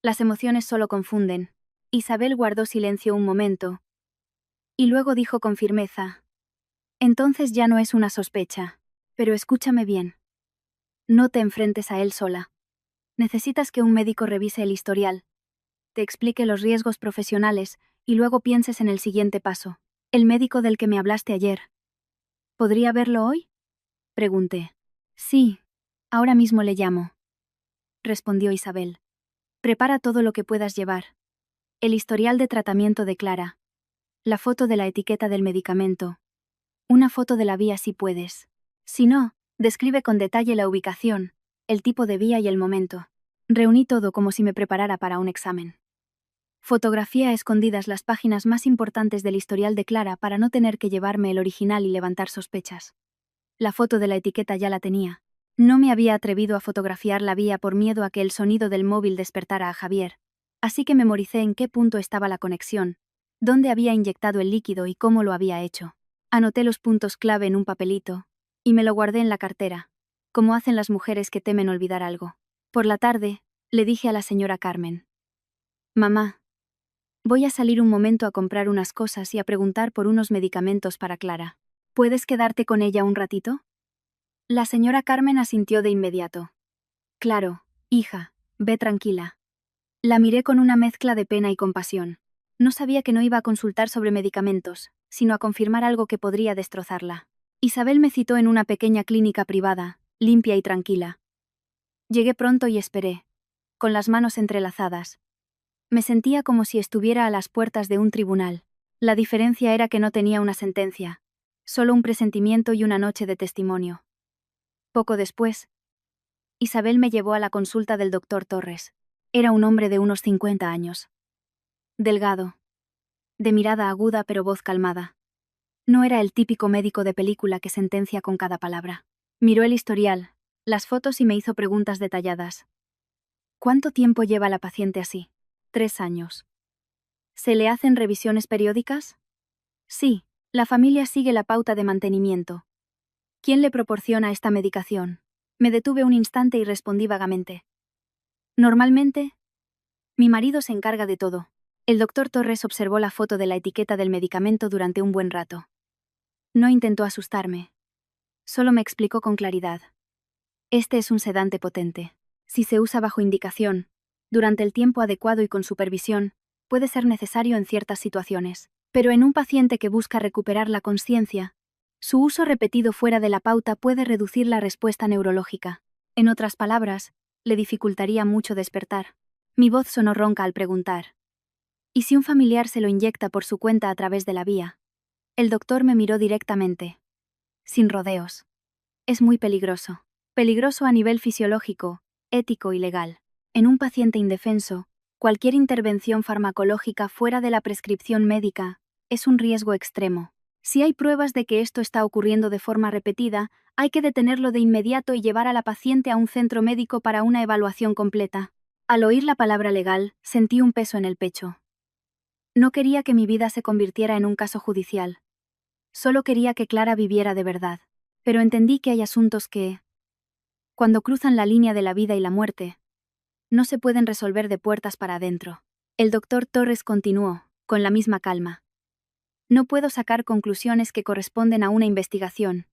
las emociones solo confunden. Isabel guardó silencio un momento. Y luego dijo con firmeza: entonces ya no es una sospecha. Pero escúchame bien. No te enfrentes a él sola. Necesitas que un médico revise el historial, te explique los riesgos profesionales y luego pienses en el siguiente paso. El médico del que me hablaste ayer. ¿Podría verlo hoy?, pregunté. Sí, ahora mismo le llamo, respondió Isabel. Prepara todo lo que puedas llevar. El historial de tratamiento de Clara. La foto de la etiqueta del medicamento. Una foto de la vía si puedes. Si no, describe con detalle la ubicación, el tipo de vía y el momento. Reuní todo como si me preparara para un examen. Fotografía a escondidas las páginas más importantes del historial de Clara para no tener que llevarme el original y levantar sospechas. La foto de la etiqueta ya la tenía. No me había atrevido a fotografiar la vía por miedo a que el sonido del móvil despertara a Javier, así que memoricé en qué punto estaba la conexión, dónde había inyectado el líquido y cómo lo había hecho. Anoté los puntos clave en un papelito, y me lo guardé en la cartera, como hacen las mujeres que temen olvidar algo. Por la tarde, le dije a la señora Carmen: mamá, voy a salir un momento a comprar unas cosas y a preguntar por unos medicamentos para Clara. ¿Puedes quedarte con ella un ratito? La señora Carmen asintió de inmediato. Claro, hija, ve tranquila. La miré con una mezcla de pena y compasión. No sabía que no iba a consultar sobre medicamentos, sino a confirmar algo que podría destrozarla. Isabel me citó en una pequeña clínica privada, limpia y tranquila. Llegué pronto y esperé, con las manos entrelazadas. Me sentía como si estuviera a las puertas de un tribunal. La diferencia era que no tenía una sentencia, solo un presentimiento y una noche de testimonio. Poco después, Isabel me llevó a la consulta del doctor Torres. Era un hombre de unos 50 años. Delgado, de mirada aguda pero voz calmada. No era el típico médico de película que sentencia con cada palabra. Miró el historial, las fotos y me hizo preguntas detalladas. ¿Cuánto tiempo lleva la paciente así? 3 años. ¿Se le hacen revisiones periódicas? Sí, la familia sigue la pauta de mantenimiento. ¿Quién le proporciona esta medicación? Me detuve un instante y respondí vagamente. Normalmente, mi marido se encarga de todo. El doctor Torres observó la foto de la etiqueta del medicamento durante un buen rato. No intentó asustarme. Solo me explicó con claridad. Este es un sedante potente. Si se usa bajo indicación, durante el tiempo adecuado y con supervisión, puede ser necesario en ciertas situaciones. Pero en un paciente que busca recuperar la consciencia, su uso repetido fuera de la pauta puede reducir la respuesta neurológica. En otras palabras, le dificultaría mucho despertar. Mi voz sonó ronca al preguntar: ¿y si un familiar se lo inyecta por su cuenta a través de la vía? El doctor me miró directamente, sin rodeos. Es muy peligroso. Peligroso a nivel fisiológico, ético y legal. En un paciente indefenso, cualquier intervención farmacológica fuera de la prescripción médica es un riesgo extremo. Si hay pruebas de que esto está ocurriendo de forma repetida, hay que detenerlo de inmediato y llevar a la paciente a un centro médico para una evaluación completa. Al oír la palabra legal, sentí un peso en el pecho. No quería que mi vida se convirtiera en un caso judicial. Solo quería que Clara viviera de verdad. Pero entendí que hay asuntos que, cuando cruzan la línea de la vida y la muerte, no se pueden resolver de puertas para adentro. El doctor Torres continuó, con la misma calma. No puedo sacar conclusiones que corresponden a una investigación,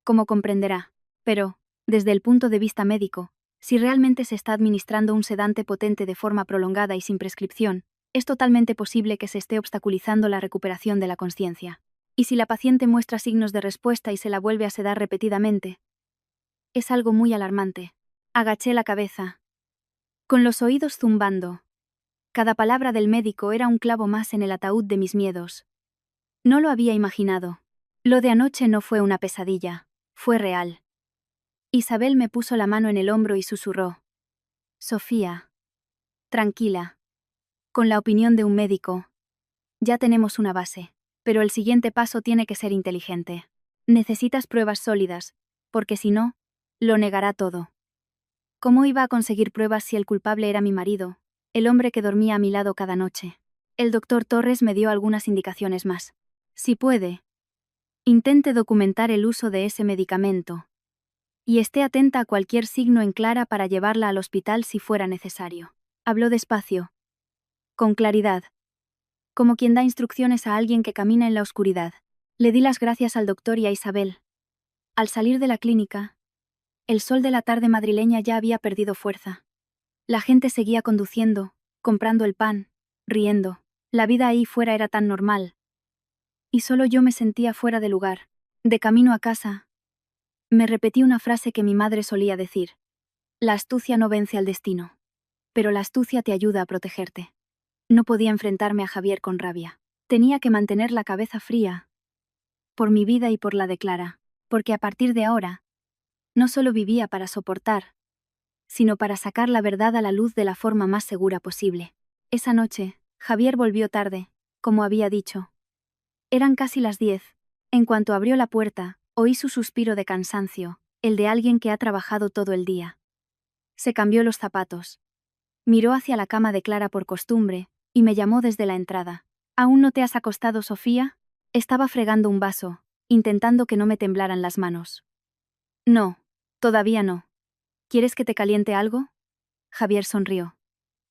como comprenderá, pero, desde el punto de vista médico, si realmente se está administrando un sedante potente de forma prolongada y sin prescripción, es totalmente posible que se esté obstaculizando la recuperación de la consciencia. Y si la paciente muestra signos de respuesta y se la vuelve a sedar repetidamente, es algo muy alarmante. Agaché la cabeza, con los oídos zumbando. Cada palabra del médico era un clavo más en el ataúd de mis miedos. No lo había imaginado. Lo de anoche no fue una pesadilla, fue real. Isabel me puso la mano en el hombro y susurró. Sofía. Tranquila. Con la opinión de un médico. Ya tenemos una base, pero el siguiente paso tiene que ser inteligente. Necesitas pruebas sólidas, porque si no, lo negará todo. ¿Cómo iba a conseguir pruebas si el culpable era mi marido, el hombre que dormía a mi lado cada noche? El doctor Torres me dio algunas indicaciones más. Si puede, intente documentar el uso de ese medicamento. Y esté atenta a cualquier signo en clara para llevarla al hospital si fuera necesario. Habló despacio, con claridad, como quien da instrucciones a alguien que camina en la oscuridad. Le di las gracias al doctor y a Isabel. Al salir de la clínica, el sol de la tarde madrileña ya había perdido fuerza. La gente seguía conduciendo, comprando el pan, riendo. La vida ahí fuera era tan normal. Y solo yo me sentía fuera de lugar. De camino a casa, me repetí una frase que mi madre solía decir. La astucia no vence al destino. Pero la astucia te ayuda a protegerte. No podía enfrentarme a Javier con rabia. Tenía que mantener la cabeza fría. Por mi vida y por la de Clara. Porque a partir de ahora, no solo vivía para soportar, sino para sacar la verdad a la luz de la forma más segura posible. Esa noche, Javier volvió tarde, como había dicho. Eran casi las 10. En cuanto abrió la puerta, oí su suspiro de cansancio, el de alguien que ha trabajado todo el día. Se cambió los zapatos. Miró hacia la cama de Clara por costumbre, y me llamó desde la entrada. ¿Aún no te has acostado, Sofía? Estaba fregando un vaso, intentando que no me temblaran las manos. No, todavía no. ¿Quieres que te caliente algo? Javier sonrió.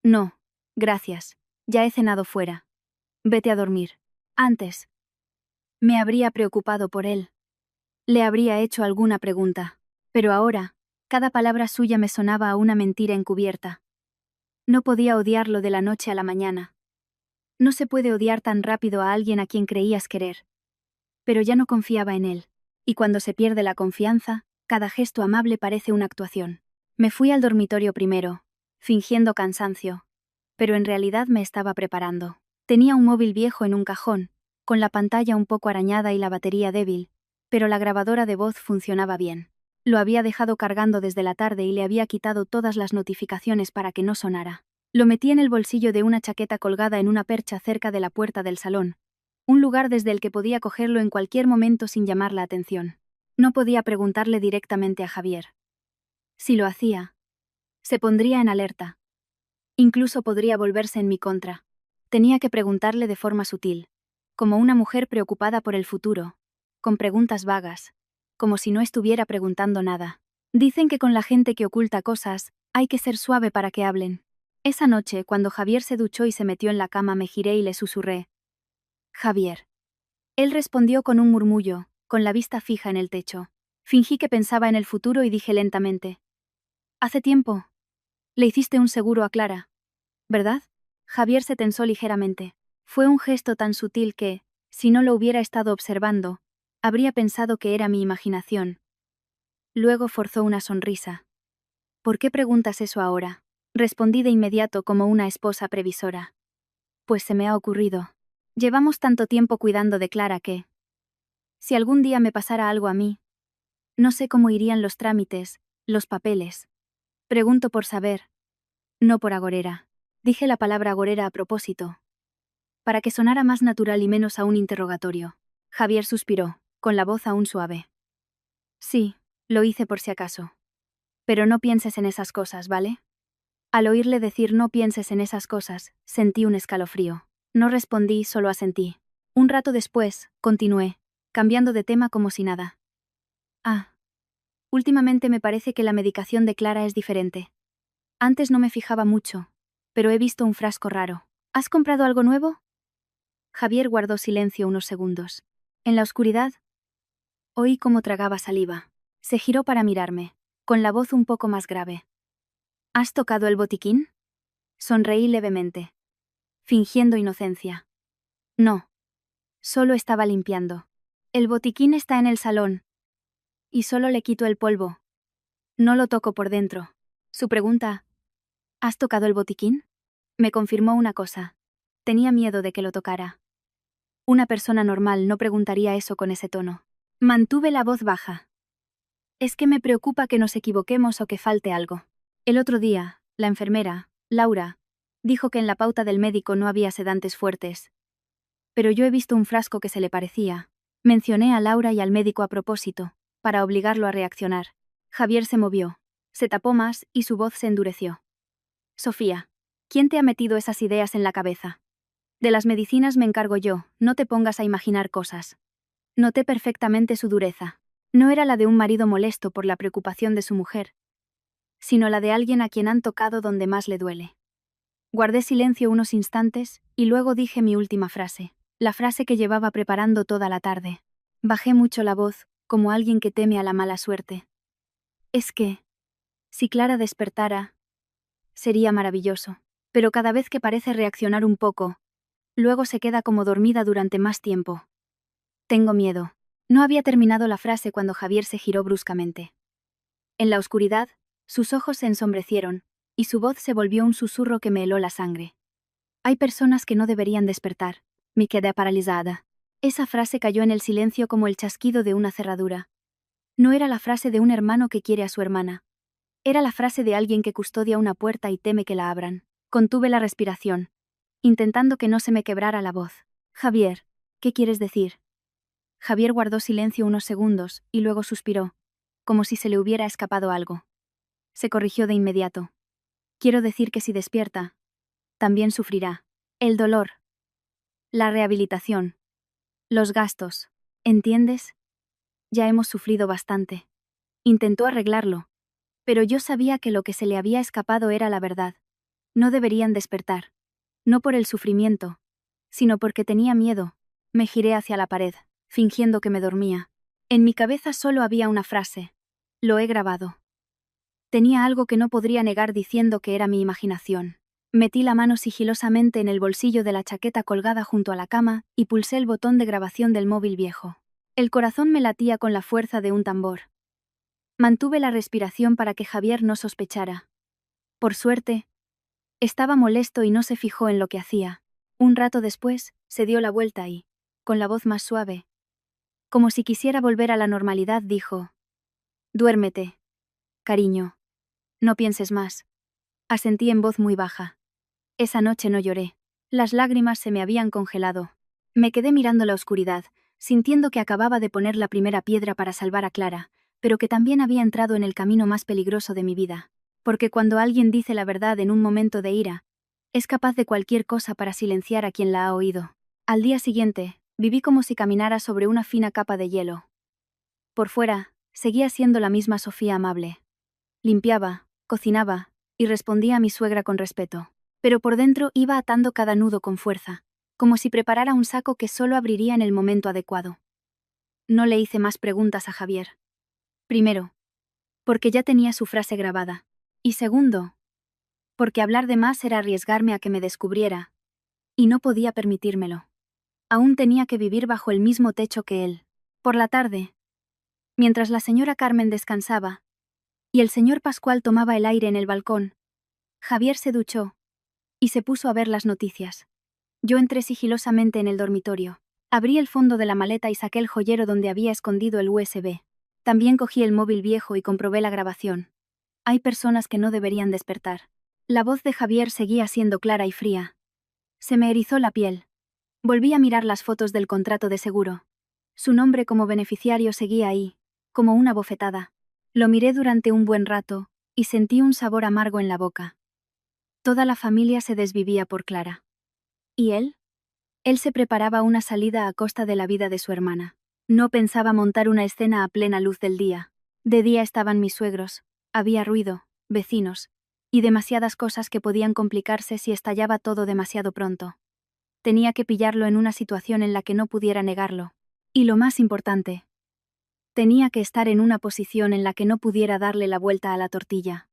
No, gracias. Ya he cenado fuera. Vete a dormir. Antes. Me habría preocupado por él. Le habría hecho alguna pregunta. Pero ahora, cada palabra suya me sonaba a una mentira encubierta. No podía odiarlo de la noche a la mañana. No se puede odiar tan rápido a alguien a quien creías querer. Pero ya no confiaba en él. Y cuando se pierde la confianza, cada gesto amable parece una actuación. Me fui al dormitorio primero, fingiendo cansancio. Pero en realidad me estaba preparando. Tenía un móvil viejo en un cajón, con la pantalla un poco arañada y la batería débil, pero la grabadora de voz funcionaba bien. Lo había dejado cargando desde la tarde y le había quitado todas las notificaciones para que no sonara. Lo metí en el bolsillo de una chaqueta colgada en una percha cerca de la puerta del salón, un lugar desde el que podía cogerlo en cualquier momento sin llamar la atención. No podía preguntarle directamente a Javier. Si lo hacía, se pondría en alerta. Incluso podría volverse en mi contra. Tenía que preguntarle de forma sutil, como una mujer preocupada por el futuro, con preguntas vagas, como si no estuviera preguntando nada. Dicen que con la gente que oculta cosas, hay que ser suave para que hablen. Esa noche, cuando Javier se duchó y se metió en la cama, me giré y le susurré. Javier. Él respondió con un murmullo, con la vista fija en el techo. Fingí que pensaba en el futuro y dije lentamente. Hace tiempo. Le hiciste un seguro a Clara, ¿verdad? Javier se tensó ligeramente. Fue un gesto tan sutil que, si no lo hubiera estado observando, habría pensado que era mi imaginación. Luego forzó una sonrisa. ¿Por qué preguntas eso ahora? Respondí de inmediato como una esposa previsora. Pues se me ha ocurrido. Llevamos tanto tiempo cuidando de Clara que, si algún día me pasara algo a mí, no sé cómo irían los trámites, los papeles. Pregunto por saber, no por agorera. Dije la palabra agorera a propósito, para que sonara más natural y menos a un interrogatorio. Javier suspiró, con la voz aún suave. Sí, lo hice por si acaso. Pero no pienses en esas cosas, ¿vale? Al oírle decir no pienses en esas cosas, sentí un escalofrío. No respondí, solo asentí. Un rato después, continué, cambiando de tema como si nada. Ah, últimamente me parece que la medicación de Clara es diferente. Antes no me fijaba mucho, pero he visto un frasco raro. ¿Has comprado algo nuevo? Javier guardó silencio unos segundos. En la oscuridad, oí cómo tragaba saliva. Se giró para mirarme, con la voz un poco más grave. ¿Has tocado el botiquín? Sonreí levemente, fingiendo inocencia. No, solo estaba limpiando. El botiquín está en el salón, y solo le quito el polvo. No lo toco por dentro. Su pregunta, ¿has tocado el botiquín? Me confirmó una cosa. Tenía miedo de que lo tocara. Una persona normal no preguntaría eso con ese tono. Mantuve la voz baja. Es que me preocupa que nos equivoquemos o que falte algo. El otro día, la enfermera, Laura, dijo que en la pauta del médico no había sedantes fuertes. Pero yo he visto un frasco que se le parecía. Mencioné a Laura y al médico a propósito, para obligarlo a reaccionar. Javier se movió, se tapó más y su voz se endureció. Sofía, ¿quién te ha metido esas ideas en la cabeza? De las medicinas me encargo yo, no te pongas a imaginar cosas. Noté perfectamente su dureza. No era la de un marido molesto por la preocupación de su mujer, sino la de alguien a quien han tocado donde más le duele. Guardé silencio unos instantes y luego dije mi última frase, la frase que llevaba preparando toda la tarde. Bajé mucho la voz, como alguien que teme a la mala suerte. Es que, si Clara despertara, sería maravilloso, pero cada vez que parece reaccionar un poco, luego se queda como dormida durante más tiempo. Tengo miedo. No había terminado la frase cuando Javier se giró bruscamente. En la oscuridad, sus ojos se ensombrecieron, y su voz se volvió un susurro que me heló la sangre. Hay personas que no deberían despertar. Me quedé paralizada. Esa frase cayó en el silencio como el chasquido de una cerradura. No era la frase de un hermano que quiere a su hermana. Era la frase de alguien que custodia una puerta y teme que la abran. Contuve la respiración, intentando que no se me quebrara la voz. Javier, ¿qué quieres decir? Javier guardó silencio unos segundos y luego suspiró, como si se le hubiera escapado algo. Se corrigió de inmediato. Quiero decir que si despierta, también sufrirá. El dolor. La rehabilitación. Los gastos. ¿Entiendes? Ya hemos sufrido bastante. Intentó arreglarlo, pero yo sabía que lo que se le había escapado era la verdad. No deberían despertar. No por el sufrimiento, sino porque tenía miedo. Me giré hacia la pared, fingiendo que me dormía. En mi cabeza solo había una frase. Lo he grabado. Tenía algo que no podría negar diciendo que era mi imaginación. Metí la mano sigilosamente en el bolsillo de la chaqueta colgada junto a la cama y pulsé el botón de grabación del móvil viejo. El corazón me latía con la fuerza de un tambor. Mantuve la respiración para que Javier no sospechara. Por suerte, estaba molesto y no se fijó en lo que hacía. Un rato después, se dio la vuelta y, con la voz más suave, como si quisiera volver a la normalidad, dijo: «Duérmete, cariño. No pienses más». Asentí en voz muy baja. Esa noche no lloré. Las lágrimas se me habían congelado. Me quedé mirando la oscuridad, sintiendo que acababa de poner la primera piedra para salvar a Clara, pero que también había entrado en el camino más peligroso de mi vida. Porque cuando alguien dice la verdad en un momento de ira, es capaz de cualquier cosa para silenciar a quien la ha oído. Al día siguiente, viví como si caminara sobre una fina capa de hielo. Por fuera, seguía siendo la misma Sofía amable. Limpiaba, cocinaba, y respondía a mi suegra con respeto. Pero por dentro iba atando cada nudo con fuerza, como si preparara un saco que solo abriría en el momento adecuado. No le hice más preguntas a Javier. Primero, porque ya tenía su frase grabada. Y segundo, porque hablar de más era arriesgarme a que me descubriera, y no podía permitírmelo. Aún tenía que vivir bajo el mismo techo que él. Por la tarde, mientras la señora Carmen descansaba, y el señor Pascual tomaba el aire en el balcón, Javier se duchó y se puso a ver las noticias. Yo entré sigilosamente en el dormitorio. Abrí el fondo de la maleta y saqué el joyero donde había escondido el USB. También cogí el móvil viejo y comprobé la grabación. Hay personas que no deberían despertar. La voz de Javier seguía siendo clara y fría. Se me erizó la piel. Volví a mirar las fotos del contrato de seguro. Su nombre como beneficiario seguía ahí, como una bofetada. Lo miré durante un buen rato, y sentí un sabor amargo en la boca. Toda la familia se desvivía por Clara. ¿Y él? Él se preparaba una salida a costa de la vida de su hermana. No pensaba montar una escena a plena luz del día. De día estaban mis suegros, había ruido, vecinos, y demasiadas cosas que podían complicarse si estallaba todo demasiado pronto. Tenía que pillarlo en una situación en la que no pudiera negarlo. Y lo más importante, tenía que estar en una posición en la que no pudiera darle la vuelta a la tortilla.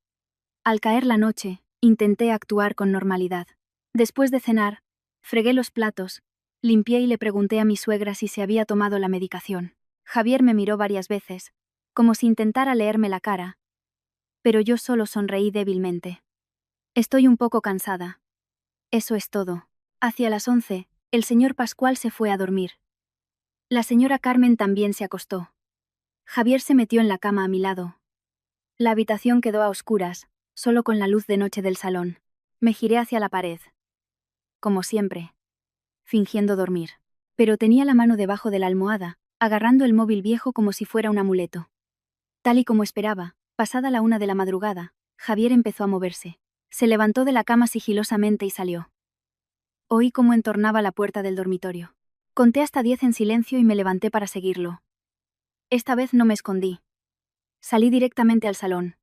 Al caer la noche, intenté actuar con normalidad. Después de cenar, fregué los platos, limpié y le pregunté a mi suegra si se había tomado la medicación. Javier me miró varias veces, como si intentara leerme la cara, pero yo solo sonreí débilmente. Estoy un poco cansada. Eso es todo. Hacia las 11, el señor Pascual se fue a dormir. La señora Carmen también se acostó. Javier se metió en la cama a mi lado. La habitación quedó a oscuras, solo con la luz de noche del salón. Me giré hacia la pared. Como siempre. Fingiendo dormir. Pero tenía la mano debajo de la almohada, agarrando el móvil viejo como si fuera un amuleto. Tal y como esperaba, pasada la 1 de la madrugada, Javier empezó a moverse. Se levantó de la cama sigilosamente y salió. Oí cómo entornaba la puerta del dormitorio. Conté hasta 10 en silencio y me levanté para seguirlo. Esta vez no me escondí. Salí directamente al salón.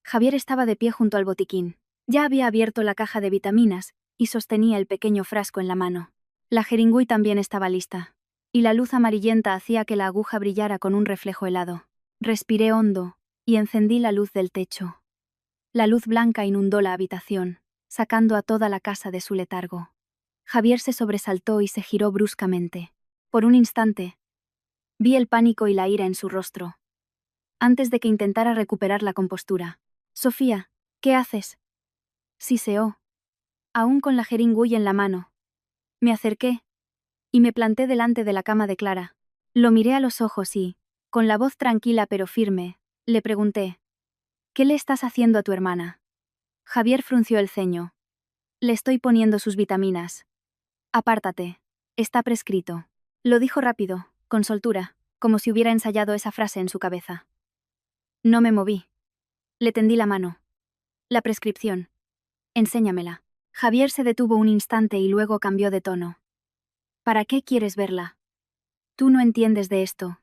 Javier estaba de pie junto al botiquín. Ya había abierto la caja de vitaminas y sostenía el pequeño frasco en la mano. La jeringüí también estaba lista. Y la luz amarillenta hacía que la aguja brillara con un reflejo helado. Respiré hondo y encendí la luz del techo. La luz blanca inundó la habitación, sacando a toda la casa de su letargo. Javier se sobresaltó y se giró bruscamente. Por un instante, vi el pánico y la ira en su rostro. Antes de que intentara recuperar la compostura. «Sofía, ¿qué haces?», siseó, aún con la jeringüí en la mano. Me acerqué y me planté delante de la cama de Clara. Lo miré a los ojos y, con la voz tranquila pero firme, le pregunté: «¿Qué le estás haciendo a tu hermana?». Javier frunció el ceño. «Le estoy poniendo sus vitaminas». «Apártate. Está prescrito». Lo dijo rápido, con soltura, como si hubiera ensayado esa frase en su cabeza. No me moví. Le tendí la mano. «La prescripción. Enséñamela». Javier se detuvo un instante y luego cambió de tono. «¿Para qué quieres verla? Tú no entiendes de esto.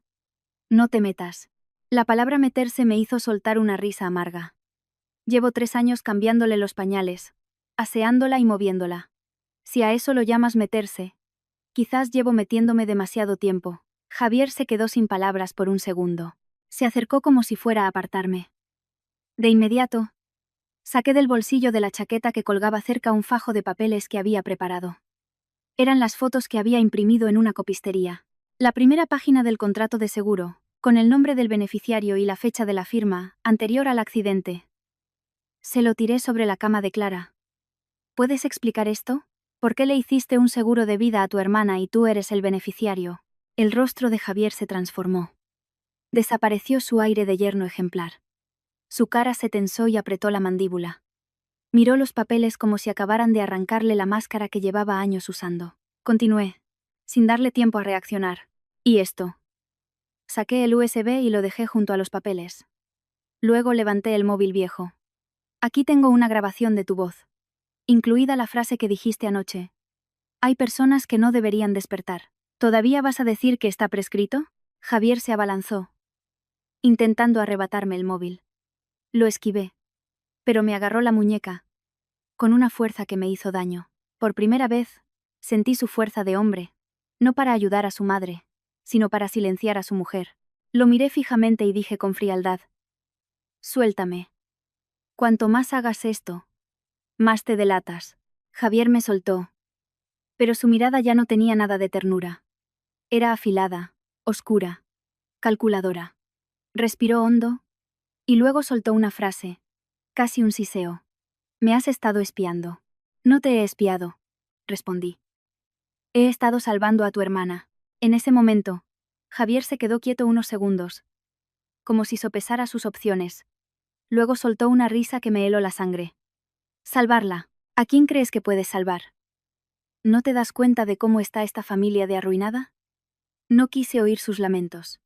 No te metas». La palabra meterse me hizo soltar una risa amarga. Llevo 3 años cambiándole los pañales, aseándola y moviéndola. Si a eso lo llamas meterse, quizás llevo metiéndome demasiado tiempo. Javier se quedó sin palabras por un segundo. Se acercó como si fuera a apartarme. De inmediato, saqué del bolsillo de la chaqueta que colgaba cerca un fajo de papeles que había preparado. Eran las fotos que había imprimido en una copistería. La primera página del contrato de seguro, con el nombre del beneficiario y la fecha de la firma, anterior al accidente. Se lo tiré sobre la cama de Clara. ¿Puedes explicar esto? ¿Por qué le hiciste un seguro de vida a tu hermana y tú eres el beneficiario? El rostro de Javier se transformó. Desapareció su aire de yerno ejemplar. Su cara se tensó y apretó la mandíbula. Miró los papeles como si acabaran de arrancarle la máscara que llevaba años usando. Continué, sin darle tiempo a reaccionar. ¿Y esto? Saqué el USB y lo dejé junto a los papeles. Luego levanté el móvil viejo. Aquí tengo una grabación de tu voz, incluida la frase que dijiste anoche. Hay personas que no deberían despertar. ¿Todavía vas a decir que está prescrito? Javier se abalanzó, intentando arrebatarme el móvil. Lo esquivé, pero me agarró la muñeca, con una fuerza que me hizo daño. Por primera vez, sentí su fuerza de hombre, no para ayudar a su madre, sino para silenciar a su mujer. Lo miré fijamente y dije con frialdad: «Suéltame. Cuanto más hagas esto, más te delatas». Javier me soltó, pero su mirada ya no tenía nada de ternura. Era afilada, oscura, calculadora. Respiró hondo, y luego soltó una frase, casi un siseo. «Me has estado espiando». «No te he espiado», respondí. «He estado salvando a tu hermana». En ese momento, Javier se quedó quieto unos segundos, como si sopesara sus opciones. Luego soltó una risa que me heló la sangre. «¿Salvarla? ¿A quién crees que puedes salvar? ¿No te das cuenta de cómo está esta familia de arruinada?» No quise oír sus lamentos.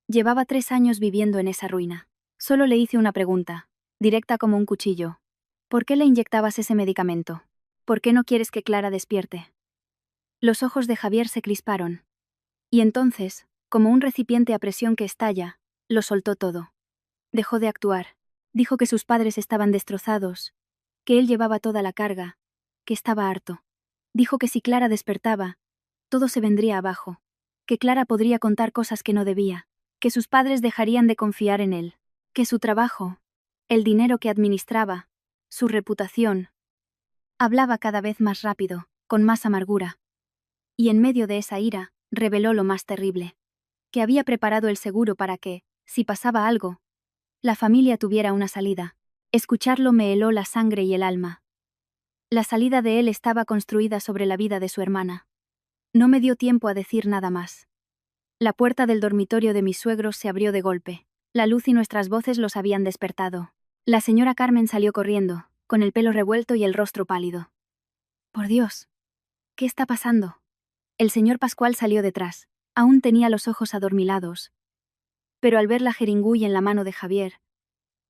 Llevaba 3 años viviendo en esa ruina. Solo le hice una pregunta, directa como un cuchillo. ¿Por qué le inyectabas ese medicamento? ¿Por qué no quieres que Clara despierte? Los ojos de Javier se crisparon. Y entonces, Como un recipiente a presión que estalla, lo soltó todo. Dejó de actuar. Dijo que sus padres estaban destrozados, que él llevaba toda la carga, que estaba harto. Dijo que si Clara despertaba, todo se vendría abajo, que Clara podría contar cosas que no debía, que sus padres dejarían de confiar en él, que su trabajo, el dinero que administraba, su reputación. Hablaba cada vez más rápido, con más amargura. Y en medio de esa ira, reveló lo más terrible. Que había preparado el seguro para que, si pasaba algo, la familia tuviera una salida. Escucharlo me heló la sangre y el alma. La salida de él estaba construida sobre la vida de su hermana. No me dio tiempo a decir nada más. La puerta del dormitorio de mis suegros se abrió de golpe. La luz y nuestras voces los habían despertado. La señora Carmen salió corriendo, con el pelo revuelto y el rostro pálido. Por Dios, ¿qué está pasando? El señor Pascual salió detrás. Aún tenía los ojos adormilados. Pero al ver la jeringuilla en la mano de Javier,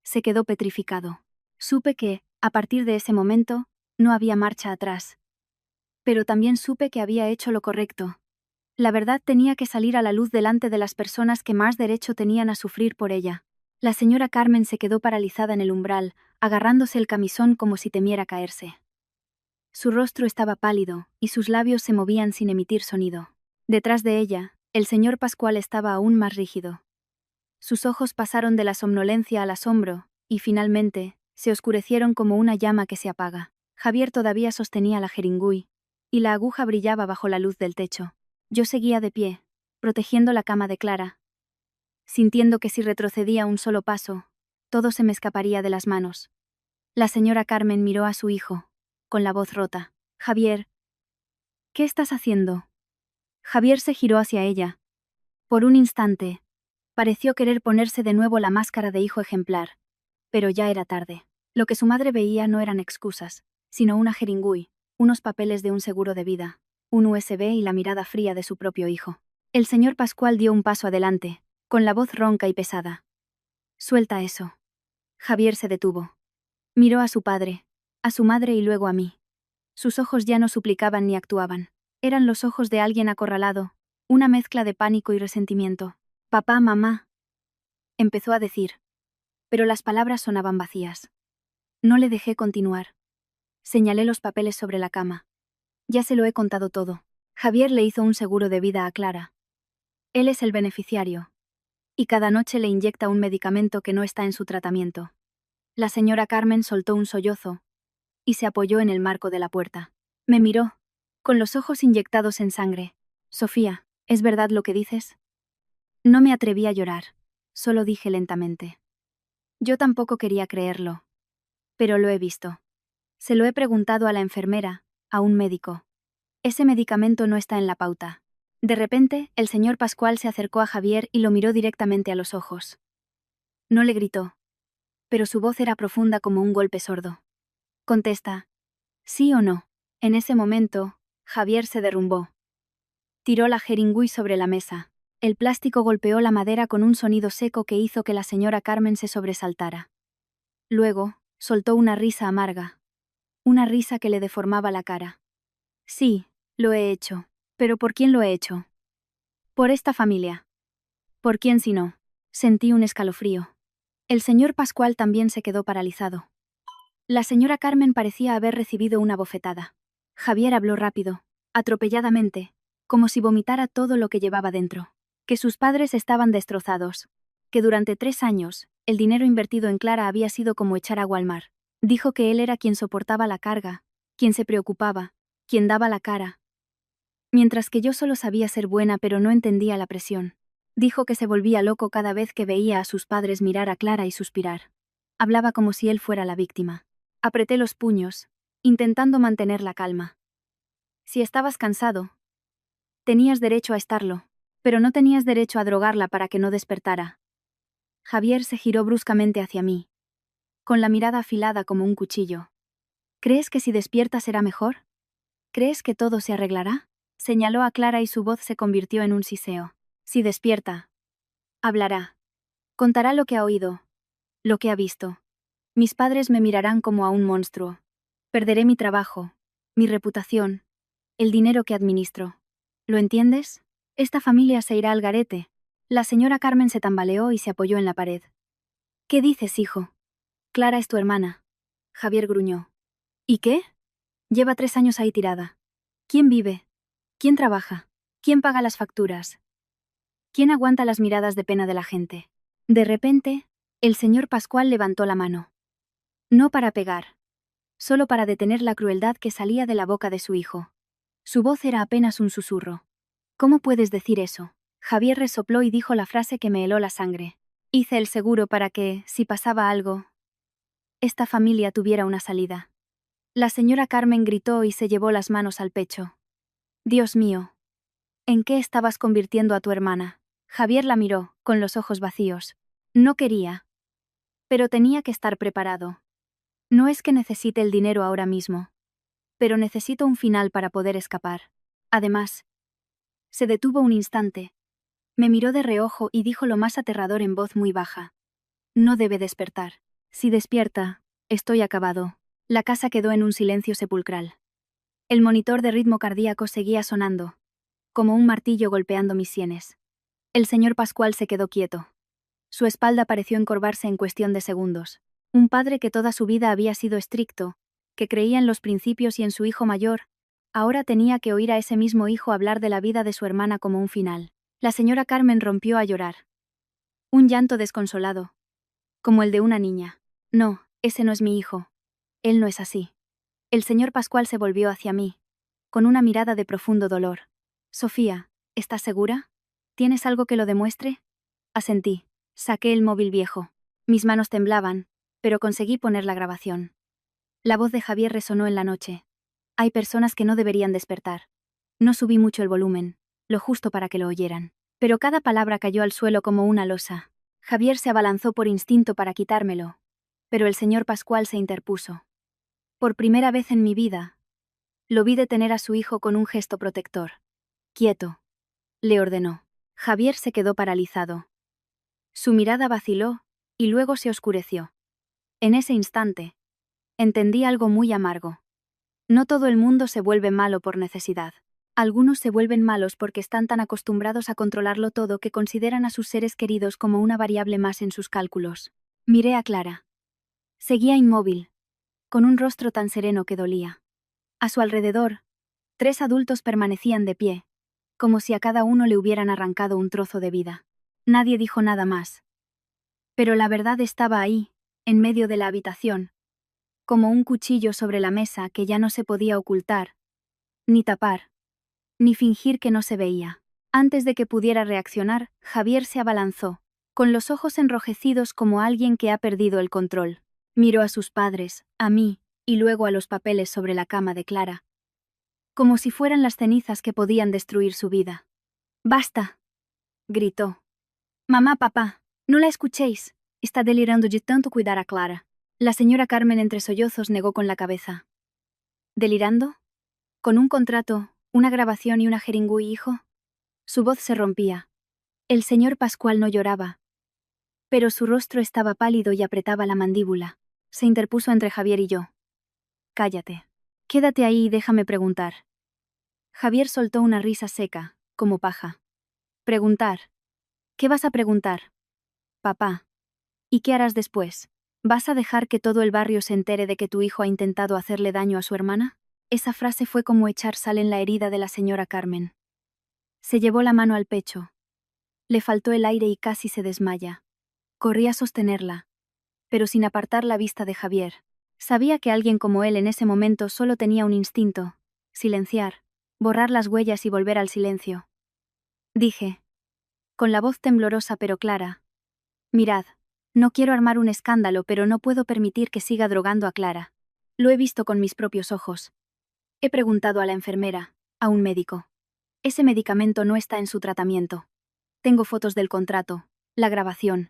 se quedó petrificado. Supe que, a partir de ese momento, no había marcha atrás. Pero también supe que había hecho lo correcto. La verdad tenía que salir a la luz delante de las personas que más derecho tenían a sufrir por ella. La señora Carmen se quedó paralizada en el umbral, agarrándose el camisón como si temiera caerse. Su rostro estaba pálido, y sus labios se movían sin emitir sonido. Detrás de ella, el señor Pascual estaba aún más rígido. Sus ojos pasaron de la somnolencia al asombro, y finalmente, se oscurecieron como una llama que se apaga. Javier todavía sostenía la jeringuy, y la aguja brillaba bajo la luz del techo. Yo seguía de pie, protegiendo la cama de Clara, sintiendo que si retrocedía un solo paso, todo se me escaparía de las manos. La señora Carmen miró a su hijo, con la voz rota. Javier, ¿qué estás haciendo? Javier se giró hacia ella. Por un instante, pareció querer ponerse de nuevo la máscara de hijo ejemplar, pero ya era tarde. Lo que su madre veía no eran excusas, sino una jeringuy, unos papeles de un seguro de vida, un USB y la mirada fría de su propio hijo. El señor Pascual dio un paso adelante, con la voz ronca y pesada. Suelta eso. Javier se detuvo. Miró a su padre, a su madre y luego a mí. Sus ojos ya no suplicaban ni actuaban. Eran los ojos de alguien acorralado, una mezcla de pánico y resentimiento. Papá, mamá, empezó a decir. Pero las palabras sonaban vacías. No le dejé continuar. Señalé los papeles sobre la cama. Ya se lo he contado todo. Javier le hizo un seguro de vida a Clara. Él es el beneficiario. Y cada noche le inyecta un medicamento que no está en su tratamiento. La señora Carmen soltó un sollozo y se apoyó en el marco de la puerta. Me miró, con los ojos inyectados en sangre. Sofía, ¿es verdad lo que dices? No me atreví a llorar, solo dije lentamente. Yo tampoco quería creerlo. Pero lo he visto. Se lo he preguntado a la enfermera, a un médico. Ese medicamento no está en la pauta. De repente, el señor Pascual se acercó a Javier y lo miró directamente a los ojos. No le gritó, pero su voz era profunda como un golpe sordo. Contesta, ¿sí o no? En ese momento, Javier se derrumbó. Tiró la jeringuy sobre la mesa. El plástico golpeó la madera con un sonido seco que hizo que la señora Carmen se sobresaltara. Luego, soltó una risa amarga. Una risa que le deformaba la cara. Sí, lo he hecho. ¿Pero por quién lo he hecho? Por esta familia. ¿Por quién si no? Sentí un escalofrío. El señor Pascual también se quedó paralizado. La señora Carmen parecía haber recibido una bofetada. Javier habló rápido, atropelladamente, como si vomitara todo lo que llevaba dentro. Que sus padres estaban destrozados. Que durante 3 años, el dinero invertido en Clara había sido como echar agua al mar. Dijo que él era quien soportaba la carga, quien se preocupaba, quien daba la cara. Mientras que yo solo sabía ser buena pero no entendía la presión. Dijo que se volvía loco cada vez que veía a sus padres mirar a Clara y suspirar. Hablaba como si él fuera la víctima. Apreté los puños, intentando mantener la calma. Si estabas cansado, tenías derecho a estarlo, pero no tenías derecho a drogarla para que no despertara. Javier se giró bruscamente hacia mí, con la mirada afilada como un cuchillo. ¿Crees que si despierta será mejor? ¿Crees que todo se arreglará? Señaló a Clara y su voz se convirtió en un siseo. Si despierta, hablará. Contará lo que ha oído, lo que ha visto. Mis padres me mirarán como a un monstruo. Perderé mi trabajo, mi reputación, el dinero que administro. ¿Lo entiendes? Esta familia se irá al garete. La señora Carmen se tambaleó y se apoyó en la pared. ¿Qué dices, hijo? Clara es tu hermana. Javier gruñó. ¿Y qué? Lleva 3 años ahí tirada. ¿Quién vive? ¿Quién trabaja? ¿Quién paga las facturas? ¿Quién aguanta las miradas de pena de la gente? De repente, el señor Pascual levantó la mano. No para pegar, solo para detener la crueldad que salía de la boca de su hijo. Su voz era apenas un susurro. ¿Cómo puedes decir eso? Javier resopló y dijo la frase que me heló la sangre. Hice el seguro para que, si pasaba algo, esta familia tuviera una salida. La señora Carmen gritó y se llevó las manos al pecho. Dios mío, ¿en qué estabas convirtiendo a tu hermana? Javier la miró, con los ojos vacíos. No quería. Pero tenía que estar preparado. No es que necesite el dinero ahora mismo. Pero necesito un final para poder escapar. Además, se detuvo un instante. Me miró de reojo y dijo lo más aterrador en voz muy baja. No debe despertar. Si despierta, estoy acabado. La casa quedó en un silencio sepulcral. El monitor de ritmo cardíaco seguía sonando, como un martillo golpeando mis sienes. El señor Pascual se quedó quieto. Su espalda pareció encorvarse en cuestión de segundos. Un padre que toda su vida había sido estricto, que creía en los principios y en su hijo mayor, ahora tenía que oír a ese mismo hijo hablar de la vida de su hermana como un final. La señora Carmen rompió a llorar. Un llanto desconsolado, como el de una niña. No, ese no es mi hijo. Él no es así. El señor Pascual se volvió hacia mí, con una mirada de profundo dolor. Sofía, ¿estás segura? ¿Tienes algo que lo demuestre? Asentí. Saqué el móvil viejo. Mis manos temblaban, pero conseguí poner la grabación. La voz de Javier resonó en la noche. Hay personas que no deberían despertar. No subí mucho el volumen, lo justo para que lo oyeran. Pero cada palabra cayó al suelo como una losa. Javier se abalanzó por instinto para quitármelo. Pero el señor Pascual se interpuso. Por primera vez en mi vida, lo vi detener a su hijo con un gesto protector. Quieto, le ordenó. Javier se quedó paralizado. Su mirada vaciló, y luego se oscureció. En ese instante, entendí algo muy amargo. No todo el mundo se vuelve malo por necesidad. Algunos se vuelven malos porque están tan acostumbrados a controlarlo todo que consideran a sus seres queridos como una variable más en sus cálculos. Miré a Clara. Seguía inmóvil, con un rostro tan sereno que dolía. A su alrededor, 3 adultos permanecían de pie, como si a cada uno le hubieran arrancado un trozo de vida. Nadie dijo nada más. Pero la verdad estaba ahí, en medio de la habitación, como un cuchillo sobre la mesa que ya no se podía ocultar, ni tapar, ni fingir que no se veía. Antes de que pudiera reaccionar, Javier se abalanzó, con los ojos enrojecidos como alguien que ha perdido el control. Miró a sus padres, a mí, y luego a los papeles sobre la cama de Clara, como si fueran las cenizas que podían destruir su vida. «Basta», gritó. «Mamá, papá, no la escuchéis. Está delirando de tanto cuidar a Clara». La señora Carmen entre sollozos negó con la cabeza. ¿Delirando? ¿Con un contrato, una grabación y una jeringüí, hijo? Su voz se rompía. El señor Pascual no lloraba, pero su rostro estaba pálido y apretaba la mandíbula. Se interpuso entre Javier y yo. «Cállate. Quédate ahí y déjame preguntar». Javier soltó una risa seca, como paja. «¿Preguntar? ¿Qué vas a preguntar? Papá. ¿Y qué harás después? ¿Vas a dejar que todo el barrio se entere de que tu hijo ha intentado hacerle daño a su hermana?» Esa frase fue como echar sal en la herida de la señora Carmen. Se llevó la mano al pecho. Le faltó el aire y casi se desmaya. Corrí a sostenerla, pero sin apartar la vista de Javier. Sabía que alguien como él en ese momento solo tenía un instinto: silenciar, borrar las huellas y volver al silencio. Dije, con la voz temblorosa pero clara: «Mirad, no quiero armar un escándalo, pero no puedo permitir que siga drogando a Clara. Lo he visto con mis propios ojos. He preguntado a la enfermera, a un médico. Ese medicamento no está en su tratamiento. Tengo fotos del contrato, la grabación.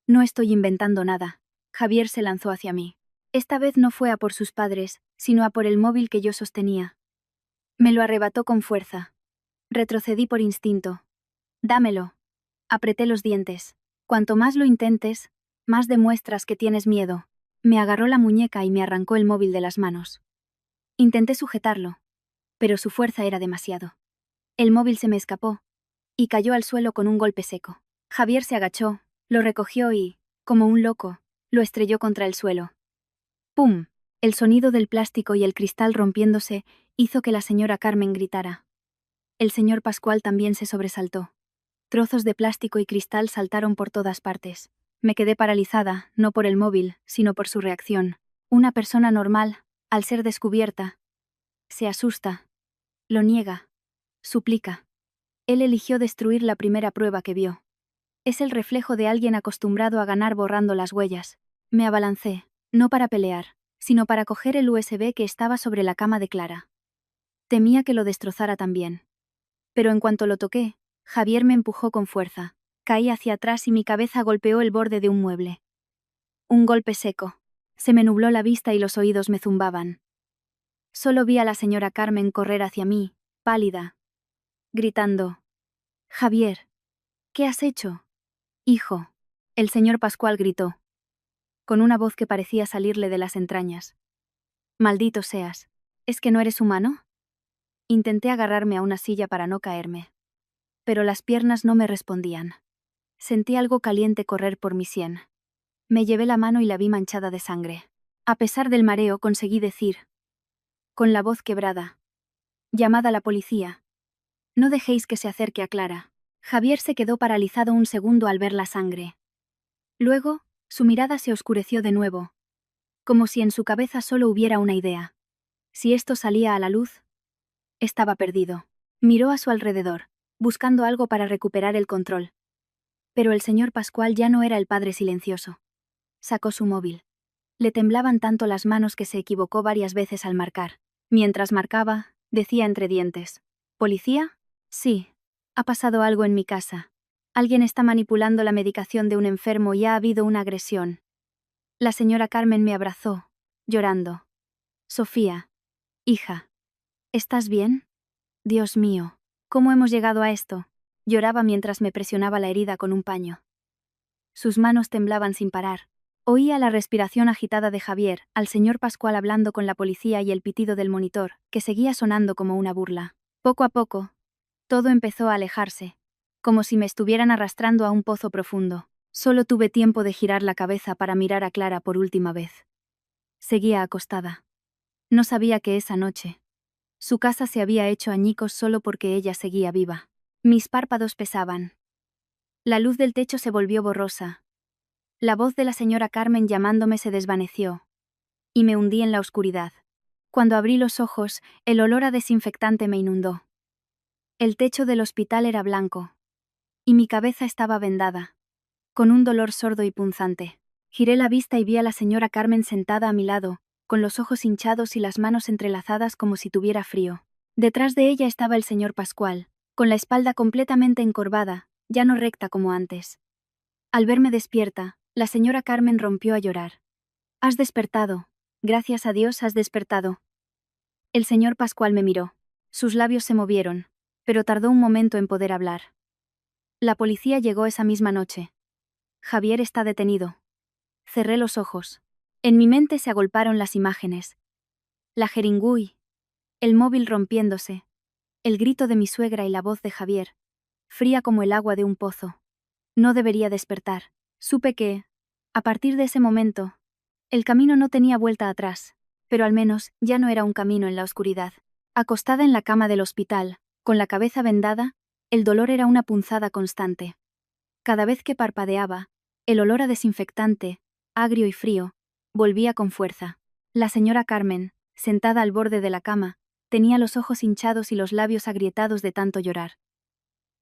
No estoy inventando nada». Javier se lanzó hacia mí. Esta vez no fue a por sus padres, sino a por el móvil que yo sostenía. Me lo arrebató con fuerza. Retrocedí por instinto. «Dámelo». Apreté los dientes. «Cuanto más lo intentes, más demuestras que tienes miedo». Me agarró la muñeca y me arrancó el móvil de las manos. Intenté sujetarlo, pero su fuerza era demasiado. El móvil se me escapó, y cayó al suelo con un golpe seco. Javier se agachó, lo recogió y, como un loco, lo estrelló contra el suelo. ¡Pum! El sonido del plástico y el cristal rompiéndose hizo que la señora Carmen gritara. El señor Pascual también se sobresaltó. Trozos de plástico y cristal saltaron por todas partes. Me quedé paralizada, no por el móvil, sino por su reacción. Una persona normal, al ser descubierta, se asusta, lo niega, suplica. Él eligió destruir la primera prueba que vio. Es el reflejo de alguien acostumbrado a ganar borrando las huellas. Me abalancé, no para pelear, sino para coger el USB que estaba sobre la cama de Clara. Temía que lo destrozara también. Pero en cuanto lo toqué, Javier me empujó con fuerza. Caí hacia atrás y mi cabeza golpeó el borde de un mueble. Un golpe seco. Se me nubló la vista y los oídos me zumbaban. Solo vi a la señora Carmen correr hacia mí, pálida, gritando: «Javier, ¿qué has hecho?» «Hijo», el señor Pascual gritó, con una voz que parecía salirle de las entrañas. «Maldito seas. ¿Es que no eres humano?» Intenté agarrarme a una silla para no caerme. Pero las piernas no me respondían. Sentí algo caliente correr por mi sien. Me llevé la mano y la vi manchada de sangre. A pesar del mareo conseguí decir, con la voz quebrada: «Llamad a la policía. No dejéis que se acerque a Clara». Javier se quedó paralizado un segundo al ver la sangre. Luego, su mirada se oscureció de nuevo, como si en su cabeza solo hubiera una idea. Si esto salía a la luz, estaba perdido. Miró a su alrededor, buscando algo para recuperar el control. Pero el señor Pascual ya no era el padre silencioso. Sacó su móvil. Le temblaban tanto las manos que se equivocó varias veces al marcar. Mientras marcaba, decía entre dientes: «¿Policía? Sí. Ha pasado algo en mi casa. Alguien está manipulando la medicación de un enfermo y ha habido una agresión». La señora Carmen me abrazó, llorando. «Sofía, hija, ¿estás bien? Dios mío, ¿cómo hemos llegado a esto?». Lloraba mientras me presionaba la herida con un paño. Sus manos temblaban sin parar. Oía la respiración agitada de Javier, al señor Pascual hablando con la policía y el pitido del monitor, que seguía sonando como una burla. Poco a poco, todo empezó a alejarse, como si me estuvieran arrastrando a un pozo profundo. Solo tuve tiempo de girar la cabeza para mirar a Clara por última vez. Seguía acostada. No sabía que esa noche su casa se había hecho añicos solo porque ella seguía viva. Mis párpados pesaban. La luz del techo se volvió borrosa. La voz de la señora Carmen llamándome se desvaneció, y me hundí en la oscuridad. Cuando abrí los ojos, el olor a desinfectante me inundó. El techo del hospital era blanco, y mi cabeza estaba vendada, con un dolor sordo y punzante. Giré la vista y vi a la señora Carmen sentada a mi lado, con los ojos hinchados y las manos entrelazadas como si tuviera frío. Detrás de ella estaba el señor Pascual, con la espalda completamente encorvada, ya no recta como antes. Al verme despierta, la señora Carmen rompió a llorar. «Has despertado. Gracias a Dios has despertado». El señor Pascual me miró. Sus labios se movieron, pero tardó un momento en poder hablar. «La policía llegó esa misma noche. Javier está detenido». Cerré los ojos. En mi mente se agolparon las imágenes. La jeringuy, el móvil rompiéndose, el grito de mi suegra y la voz de Javier, fría como el agua de un pozo. No debería despertar. Supe que, a partir de ese momento, el camino no tenía vuelta atrás, pero al menos ya no era un camino en la oscuridad. Acostada en la cama del hospital, con la cabeza vendada, el dolor era una punzada constante. Cada vez que parpadeaba, el olor a desinfectante, agrio y frío, volvía con fuerza. La señora Carmen, sentada al borde de la cama, tenía los ojos hinchados y los labios agrietados de tanto llorar.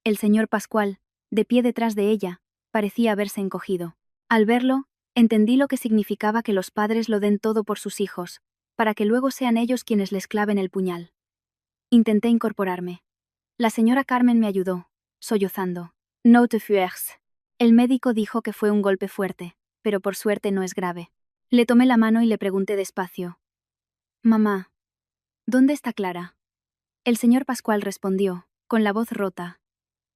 El señor Pascual, de pie detrás de ella, parecía haberse encogido. Al verlo, entendí lo que significaba que los padres lo den todo por sus hijos, para que luego sean ellos quienes les claven el puñal. Intenté incorporarme. La señora Carmen me ayudó, sollozando. «No te fuires». El médico dijo que fue un golpe fuerte, pero por suerte no es grave. Le tomé la mano y le pregunté despacio: «Mamá, ¿dónde está Clara?». El señor Pascual respondió, con la voz rota: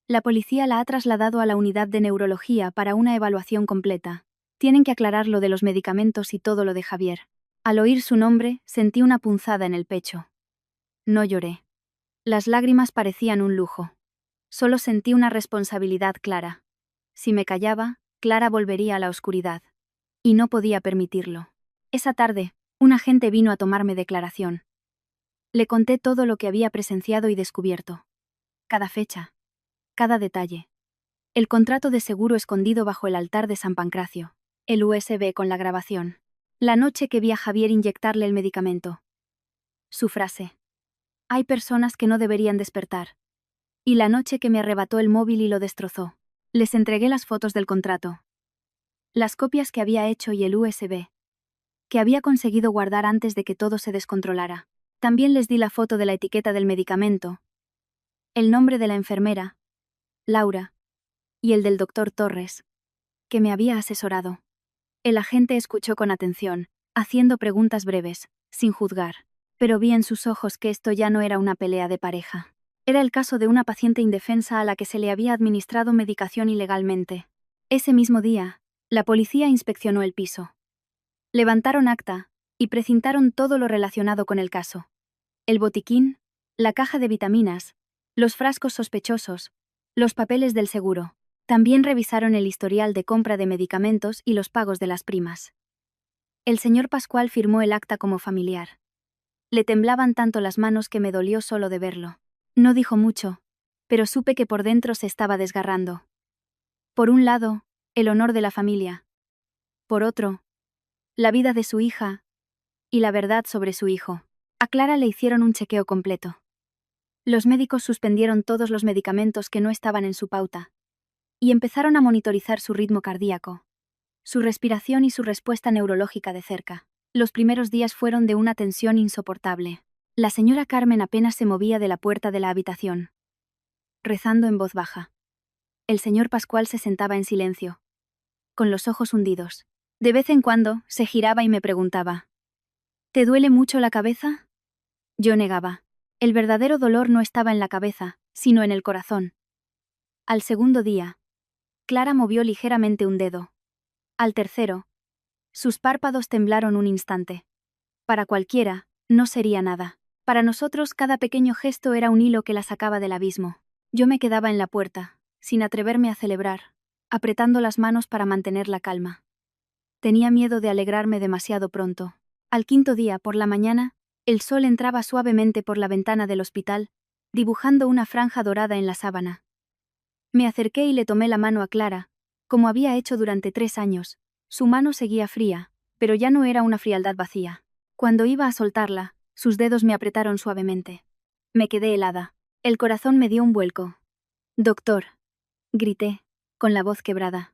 «La policía la ha trasladado a la unidad de neurología para una evaluación completa. Tienen que aclarar lo de los medicamentos y todo lo de Javier». Al oír su nombre, sentí una punzada en el pecho. No lloré. Las lágrimas parecían un lujo. Solo sentí una responsabilidad clara. Si me callaba, Clara volvería a la oscuridad. Y no podía permitirlo. Esa tarde, un agente vino a tomarme declaración. Le conté todo lo que había presenciado y descubierto. Cada fecha. Cada detalle. El contrato de seguro escondido bajo el altar de San Pancracio. El USB con la grabación. La noche que vi a Javier inyectarle el medicamento. Su frase. Hay personas que no deberían despertar. Y la noche que me arrebató el móvil y lo destrozó. Les entregué las fotos del contrato. Las copias que había hecho y el USB. Que había conseguido guardar antes de que todo se descontrolara. También les di la foto de la etiqueta del medicamento. El nombre de la enfermera. Laura. Y el del doctor Torres. Que me había asesorado. El agente escuchó con atención, haciendo preguntas breves, sin juzgar. Pero vi en sus ojos que esto ya no era una pelea de pareja. Era el caso de una paciente indefensa a la que se le había administrado medicación ilegalmente. Ese mismo día, la policía inspeccionó el piso. Levantaron acta y precintaron todo lo relacionado con el caso. El botiquín, la caja de vitaminas, los frascos sospechosos, los papeles del seguro. También revisaron el historial de compra de medicamentos y los pagos de las primas. El señor Pascual firmó el acta como familiar. Le temblaban tanto las manos que me dolió solo de verlo. No dijo mucho, pero supe que por dentro se estaba desgarrando. Por un lado, el honor de la familia. Por otro, la vida de su hija y la verdad sobre su hijo. A Clara le hicieron un chequeo completo. Los médicos suspendieron todos los medicamentos que no estaban en su pauta y empezaron a monitorizar su ritmo cardíaco, su respiración y su respuesta neurológica de cerca. Los primeros días fueron de una tensión insoportable. La señora Carmen apenas se movía de la puerta de la habitación, rezando en voz baja. El señor Pascual se sentaba en silencio, con los ojos hundidos. De vez en cuando, se giraba y me preguntaba: ¿te duele mucho la cabeza? Yo negaba. El verdadero dolor no estaba en la cabeza, sino en el corazón. Al segundo día, Clara movió ligeramente un dedo. Al tercero, sus párpados temblaron un instante. Para cualquiera, no sería nada. Para nosotros cada pequeño gesto era un hilo que la sacaba del abismo. Yo me quedaba en la puerta, sin atreverme a celebrar, apretando las manos para mantener la calma. Tenía miedo de alegrarme demasiado pronto. Al quinto día, por la mañana, el sol entraba suavemente por la ventana del hospital, dibujando una franja dorada en la sábana. Me acerqué y le tomé la mano a Clara, como había hecho durante 3 años. Su mano seguía fría, pero ya no era una frialdad vacía. Cuando iba a soltarla, sus dedos me apretaron suavemente. Me quedé helada. El corazón me dio un vuelco. «Doctor», grité, con la voz quebrada.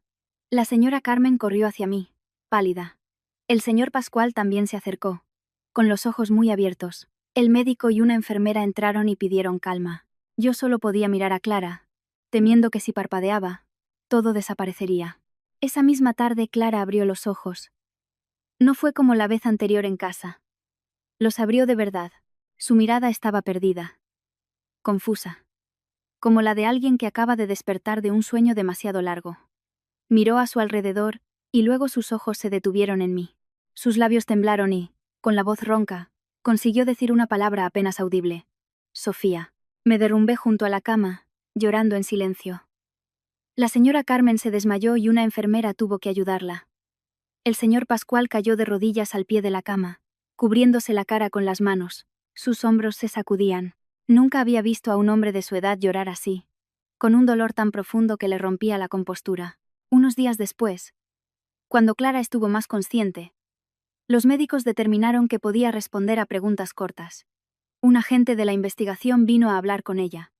La señora Carmen corrió hacia mí, pálida. El señor Pascual también se acercó, con los ojos muy abiertos. El médico y una enfermera entraron y pidieron calma. Yo solo podía mirar a Clara, temiendo que si parpadeaba, todo desaparecería. Esa misma tarde Clara abrió los ojos. No fue como la vez anterior en casa. Los abrió de verdad. Su mirada estaba perdida, confusa, como la de alguien que acaba de despertar de un sueño demasiado largo. Miró a su alrededor, y luego sus ojos se detuvieron en mí. Sus labios temblaron y, con la voz ronca, consiguió decir una palabra apenas audible: «Sofía». Me derrumbé junto a la cama, llorando en silencio. La señora Carmen se desmayó y una enfermera tuvo que ayudarla. El señor Pascual cayó de rodillas al pie de la cama, cubriéndose la cara con las manos. Sus hombros se sacudían. Nunca había visto a un hombre de su edad llorar así, con un dolor tan profundo que le rompía la compostura. Unos días después, cuando Clara estuvo más consciente, los médicos determinaron que podía responder a preguntas cortas. Un agente de la investigación vino a hablar con ella.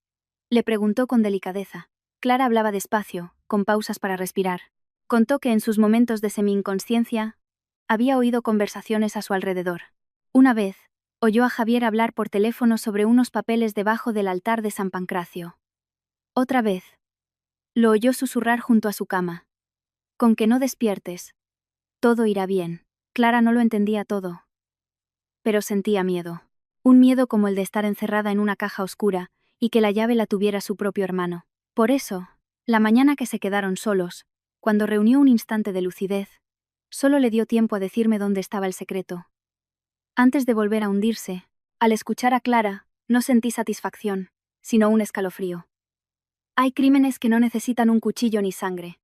Le preguntó con delicadeza. Clara hablaba despacio, con pausas para respirar. Contó que en sus momentos de semi-inconsciencia había oído conversaciones a su alrededor. Una vez, oyó a Javier hablar por teléfono sobre unos papeles debajo del altar de San Pancracio. Otra vez, lo oyó susurrar junto a su cama: «Con que no despiertes, todo irá bien». Clara no lo entendía todo, pero sentía miedo. Un miedo como el de estar encerrada en una caja oscura y que la llave la tuviera su propio hermano. Por eso, la mañana que se quedaron solos, cuando reunió un instante de lucidez, solo le dio tiempo a decirme dónde estaba el secreto. Antes de volver a hundirse, al escuchar a Clara, no sentí satisfacción, sino un escalofrío. Hay crímenes que no necesitan un cuchillo ni sangre.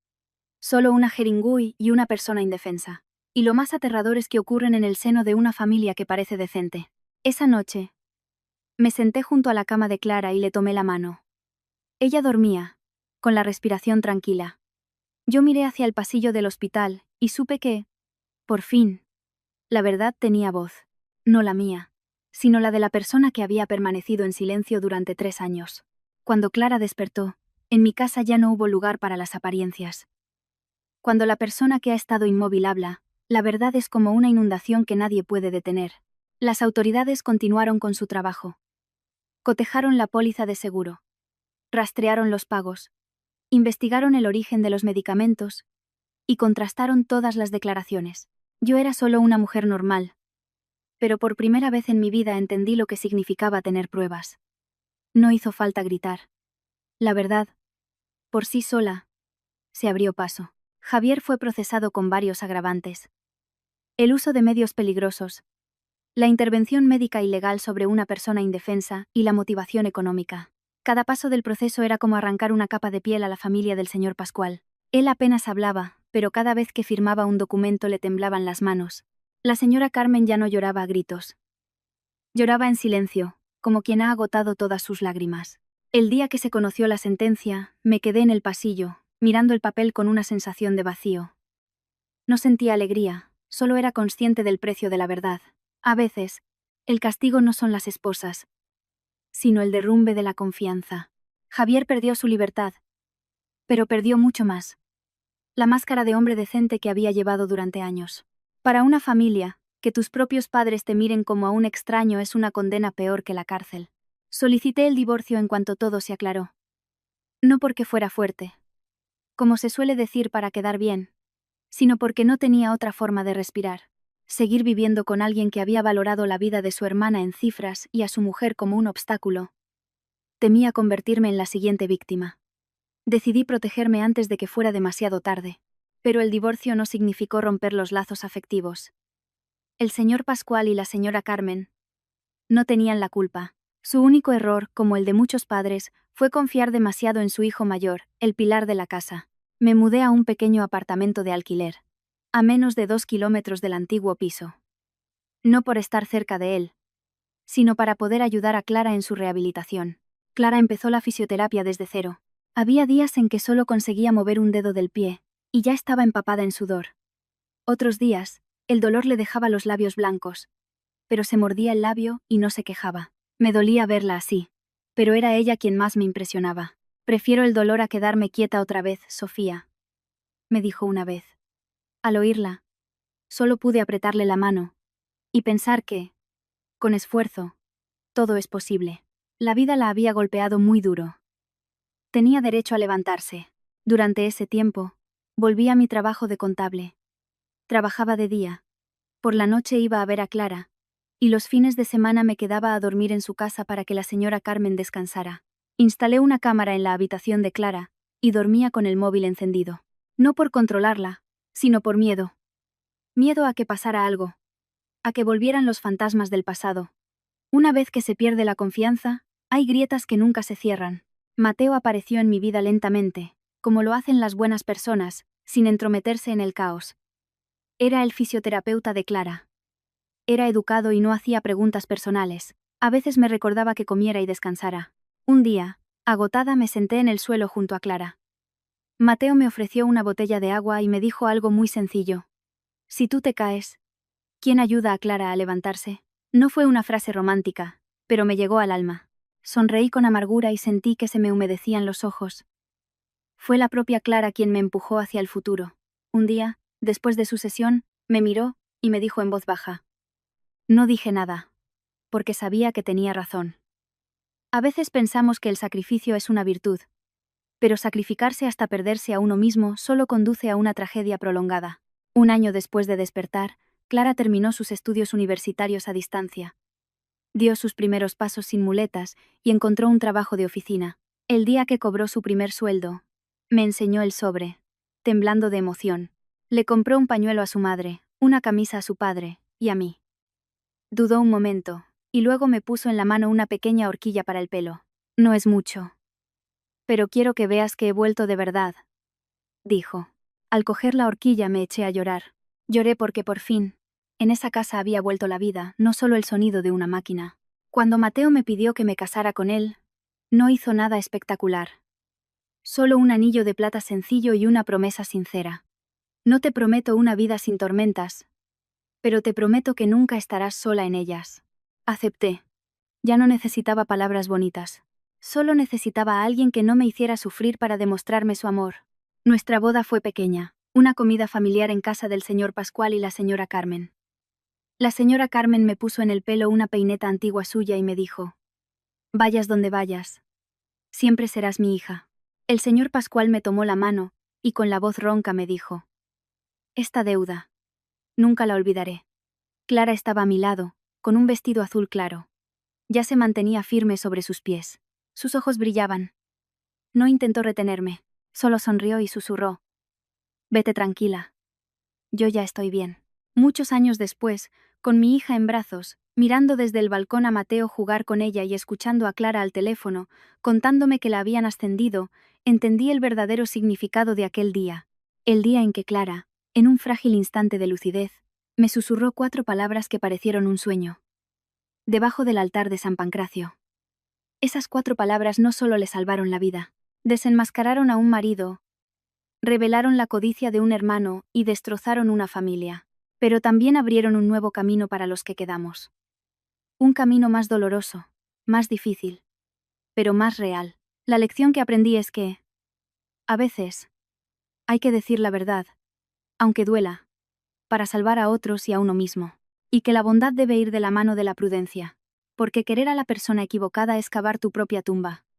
Solo una jeringüey y una persona indefensa. Y lo más aterrador es que ocurren en el seno de una familia que parece decente. Esa noche, me senté junto a la cama de Clara y le tomé la mano. Ella dormía, con la respiración tranquila. Yo miré hacia el pasillo del hospital y supe que, por fin, la verdad tenía voz. No la mía, sino la de la persona que había permanecido en silencio durante 3 años. Cuando Clara despertó, en mi casa ya no hubo lugar para las apariencias. Cuando la persona que ha estado inmóvil habla, la verdad es como una inundación que nadie puede detener. Las autoridades continuaron con su trabajo. Cotejaron la póliza de seguro. Rastrearon los pagos. Investigaron el origen de los medicamentos. Y contrastaron todas las declaraciones. Yo era solo una mujer normal. Pero por primera vez en mi vida entendí lo que significaba tener pruebas. No hizo falta gritar. La verdad, por sí sola, se abrió paso. Javier fue procesado con varios agravantes. El uso de medios peligrosos, la intervención médica ilegal sobre una persona indefensa y la motivación económica. Cada paso del proceso era como arrancar una capa de piel a la familia del señor Pascual. Él apenas hablaba, pero cada vez que firmaba un documento le temblaban las manos. La señora Carmen ya no lloraba a gritos. Lloraba en silencio, como quien ha agotado todas sus lágrimas. El día que se conoció la sentencia, me quedé en el pasillo, mirando el papel con una sensación de vacío. No sentía alegría, solo era consciente del precio de la verdad. A veces, el castigo no son las esposas, sino el derrumbe de la confianza. Javier perdió su libertad, pero perdió mucho más. La máscara de hombre decente que había llevado durante años. Para una familia, que tus propios padres te miren como a un extraño es una condena peor que la cárcel. Solicité el divorcio en cuanto todo se aclaró. No porque fuera fuerte, como se suele decir para quedar bien, sino porque no tenía otra forma de respirar. Seguir viviendo con alguien que había valorado la vida de su hermana en cifras y a su mujer como un obstáculo. Temía convertirme en la siguiente víctima. Decidí protegerme antes de que fuera demasiado tarde. Pero el divorcio no significó romper los lazos afectivos. El señor Pascual y la señora Carmen no tenían la culpa. Su único error, como el de muchos padres, fue confiar demasiado en su hijo mayor, el pilar de la casa. Me mudé a un pequeño apartamento de alquiler, a menos de 2 kilómetros del antiguo piso. No por estar cerca de él, sino para poder ayudar a Clara en su rehabilitación. Clara empezó la fisioterapia desde cero. Había días en que solo conseguía mover un dedo del pie, y ya estaba empapada en sudor. Otros días, el dolor le dejaba los labios blancos, pero se mordía el labio y no se quejaba. Me dolía verla así, pero era ella quien más me impresionaba. Prefiero el dolor a quedarme quieta otra vez, Sofía, me dijo una vez. Al oírla, solo pude apretarle la mano y pensar que, con esfuerzo, todo es posible. La vida la había golpeado muy duro. Tenía derecho a levantarse. Durante ese tiempo, volví a mi trabajo de contable. Trabajaba de día. Por la noche iba a ver a Clara, y los fines de semana me quedaba a dormir en su casa para que la señora Carmen descansara. Instalé una cámara en la habitación de Clara, y dormía con el móvil encendido. No por controlarla, sino por miedo. Miedo a que pasara algo. A que volvieran los fantasmas del pasado. Una vez que se pierde la confianza, hay grietas que nunca se cierran. Mateo apareció en mi vida lentamente, como lo hacen las buenas personas, sin entrometerse en el caos. Era el fisioterapeuta de Clara. Era educado y no hacía preguntas personales. A veces me recordaba que comiera y descansara. Un día, agotada, me senté en el suelo junto a Clara. Mateo me ofreció una botella de agua y me dijo algo muy sencillo. Si tú te caes, ¿quién ayuda a Clara a levantarse? No fue una frase romántica, pero me llegó al alma. Sonreí con amargura y sentí que se me humedecían los ojos. Fue la propia Clara quien me empujó hacia el futuro. Un día, después de su sesión, me miró y me dijo en voz baja. No dije nada, porque sabía que tenía razón. A veces pensamos que el sacrificio es una virtud, pero sacrificarse hasta perderse a uno mismo solo conduce a una tragedia prolongada. Un año después de despertar, Clara terminó sus estudios universitarios a distancia. Dio sus primeros pasos sin muletas y encontró un trabajo de oficina. El día que cobró su primer sueldo, me enseñó el sobre, temblando de emoción. Le compró un pañuelo a su madre, una camisa a su padre, y a mí. Dudó un momento, y luego me puso en la mano una pequeña horquilla para el pelo. No es mucho, Pero quiero que veas que he vuelto de verdad, dijo. Al coger la horquilla me eché a llorar. Lloré porque por fin, en esa casa había vuelto la vida, no solo el sonido de una máquina. Cuando Mateo me pidió que me casara con él, no hizo nada espectacular. Solo un anillo de plata sencillo y una promesa sincera. No te prometo una vida sin tormentas, pero te prometo que nunca estarás sola en ellas. Acepté. Ya no necesitaba palabras bonitas. Solo necesitaba a alguien que no me hiciera sufrir para demostrarme su amor. Nuestra boda fue pequeña, una comida familiar en casa del señor Pascual y la señora Carmen. La señora Carmen me puso en el pelo una peineta antigua suya y me dijo: vayas donde vayas, siempre serás mi hija. El señor Pascual me tomó la mano, y con la voz ronca me dijo: esta deuda, nunca la olvidaré. Clara estaba a mi lado, con un vestido azul claro. Ya se mantenía firme sobre sus pies. Sus ojos brillaban. No intentó retenerme, solo sonrió y susurró: vete tranquila. Yo ya estoy bien. Muchos años después, con mi hija en brazos, mirando desde el balcón a Mateo jugar con ella y escuchando a Clara al teléfono, contándome que la habían ascendido, entendí el verdadero significado de aquel día. El día en que Clara, en un frágil instante de lucidez, me susurró 4 palabras que parecieron un sueño. Debajo del altar de San Pancracio. Esas 4 palabras no solo le salvaron la vida, desenmascararon a un marido, revelaron la codicia de un hermano y destrozaron una familia. Pero también abrieron un nuevo camino para los que quedamos. Un camino más doloroso, más difícil, pero más real. La lección que aprendí es que, a veces, hay que decir la verdad, aunque duela, para salvar a otros y a uno mismo. Y que la bondad debe ir de la mano de la prudencia, porque querer a la persona equivocada es cavar tu propia tumba.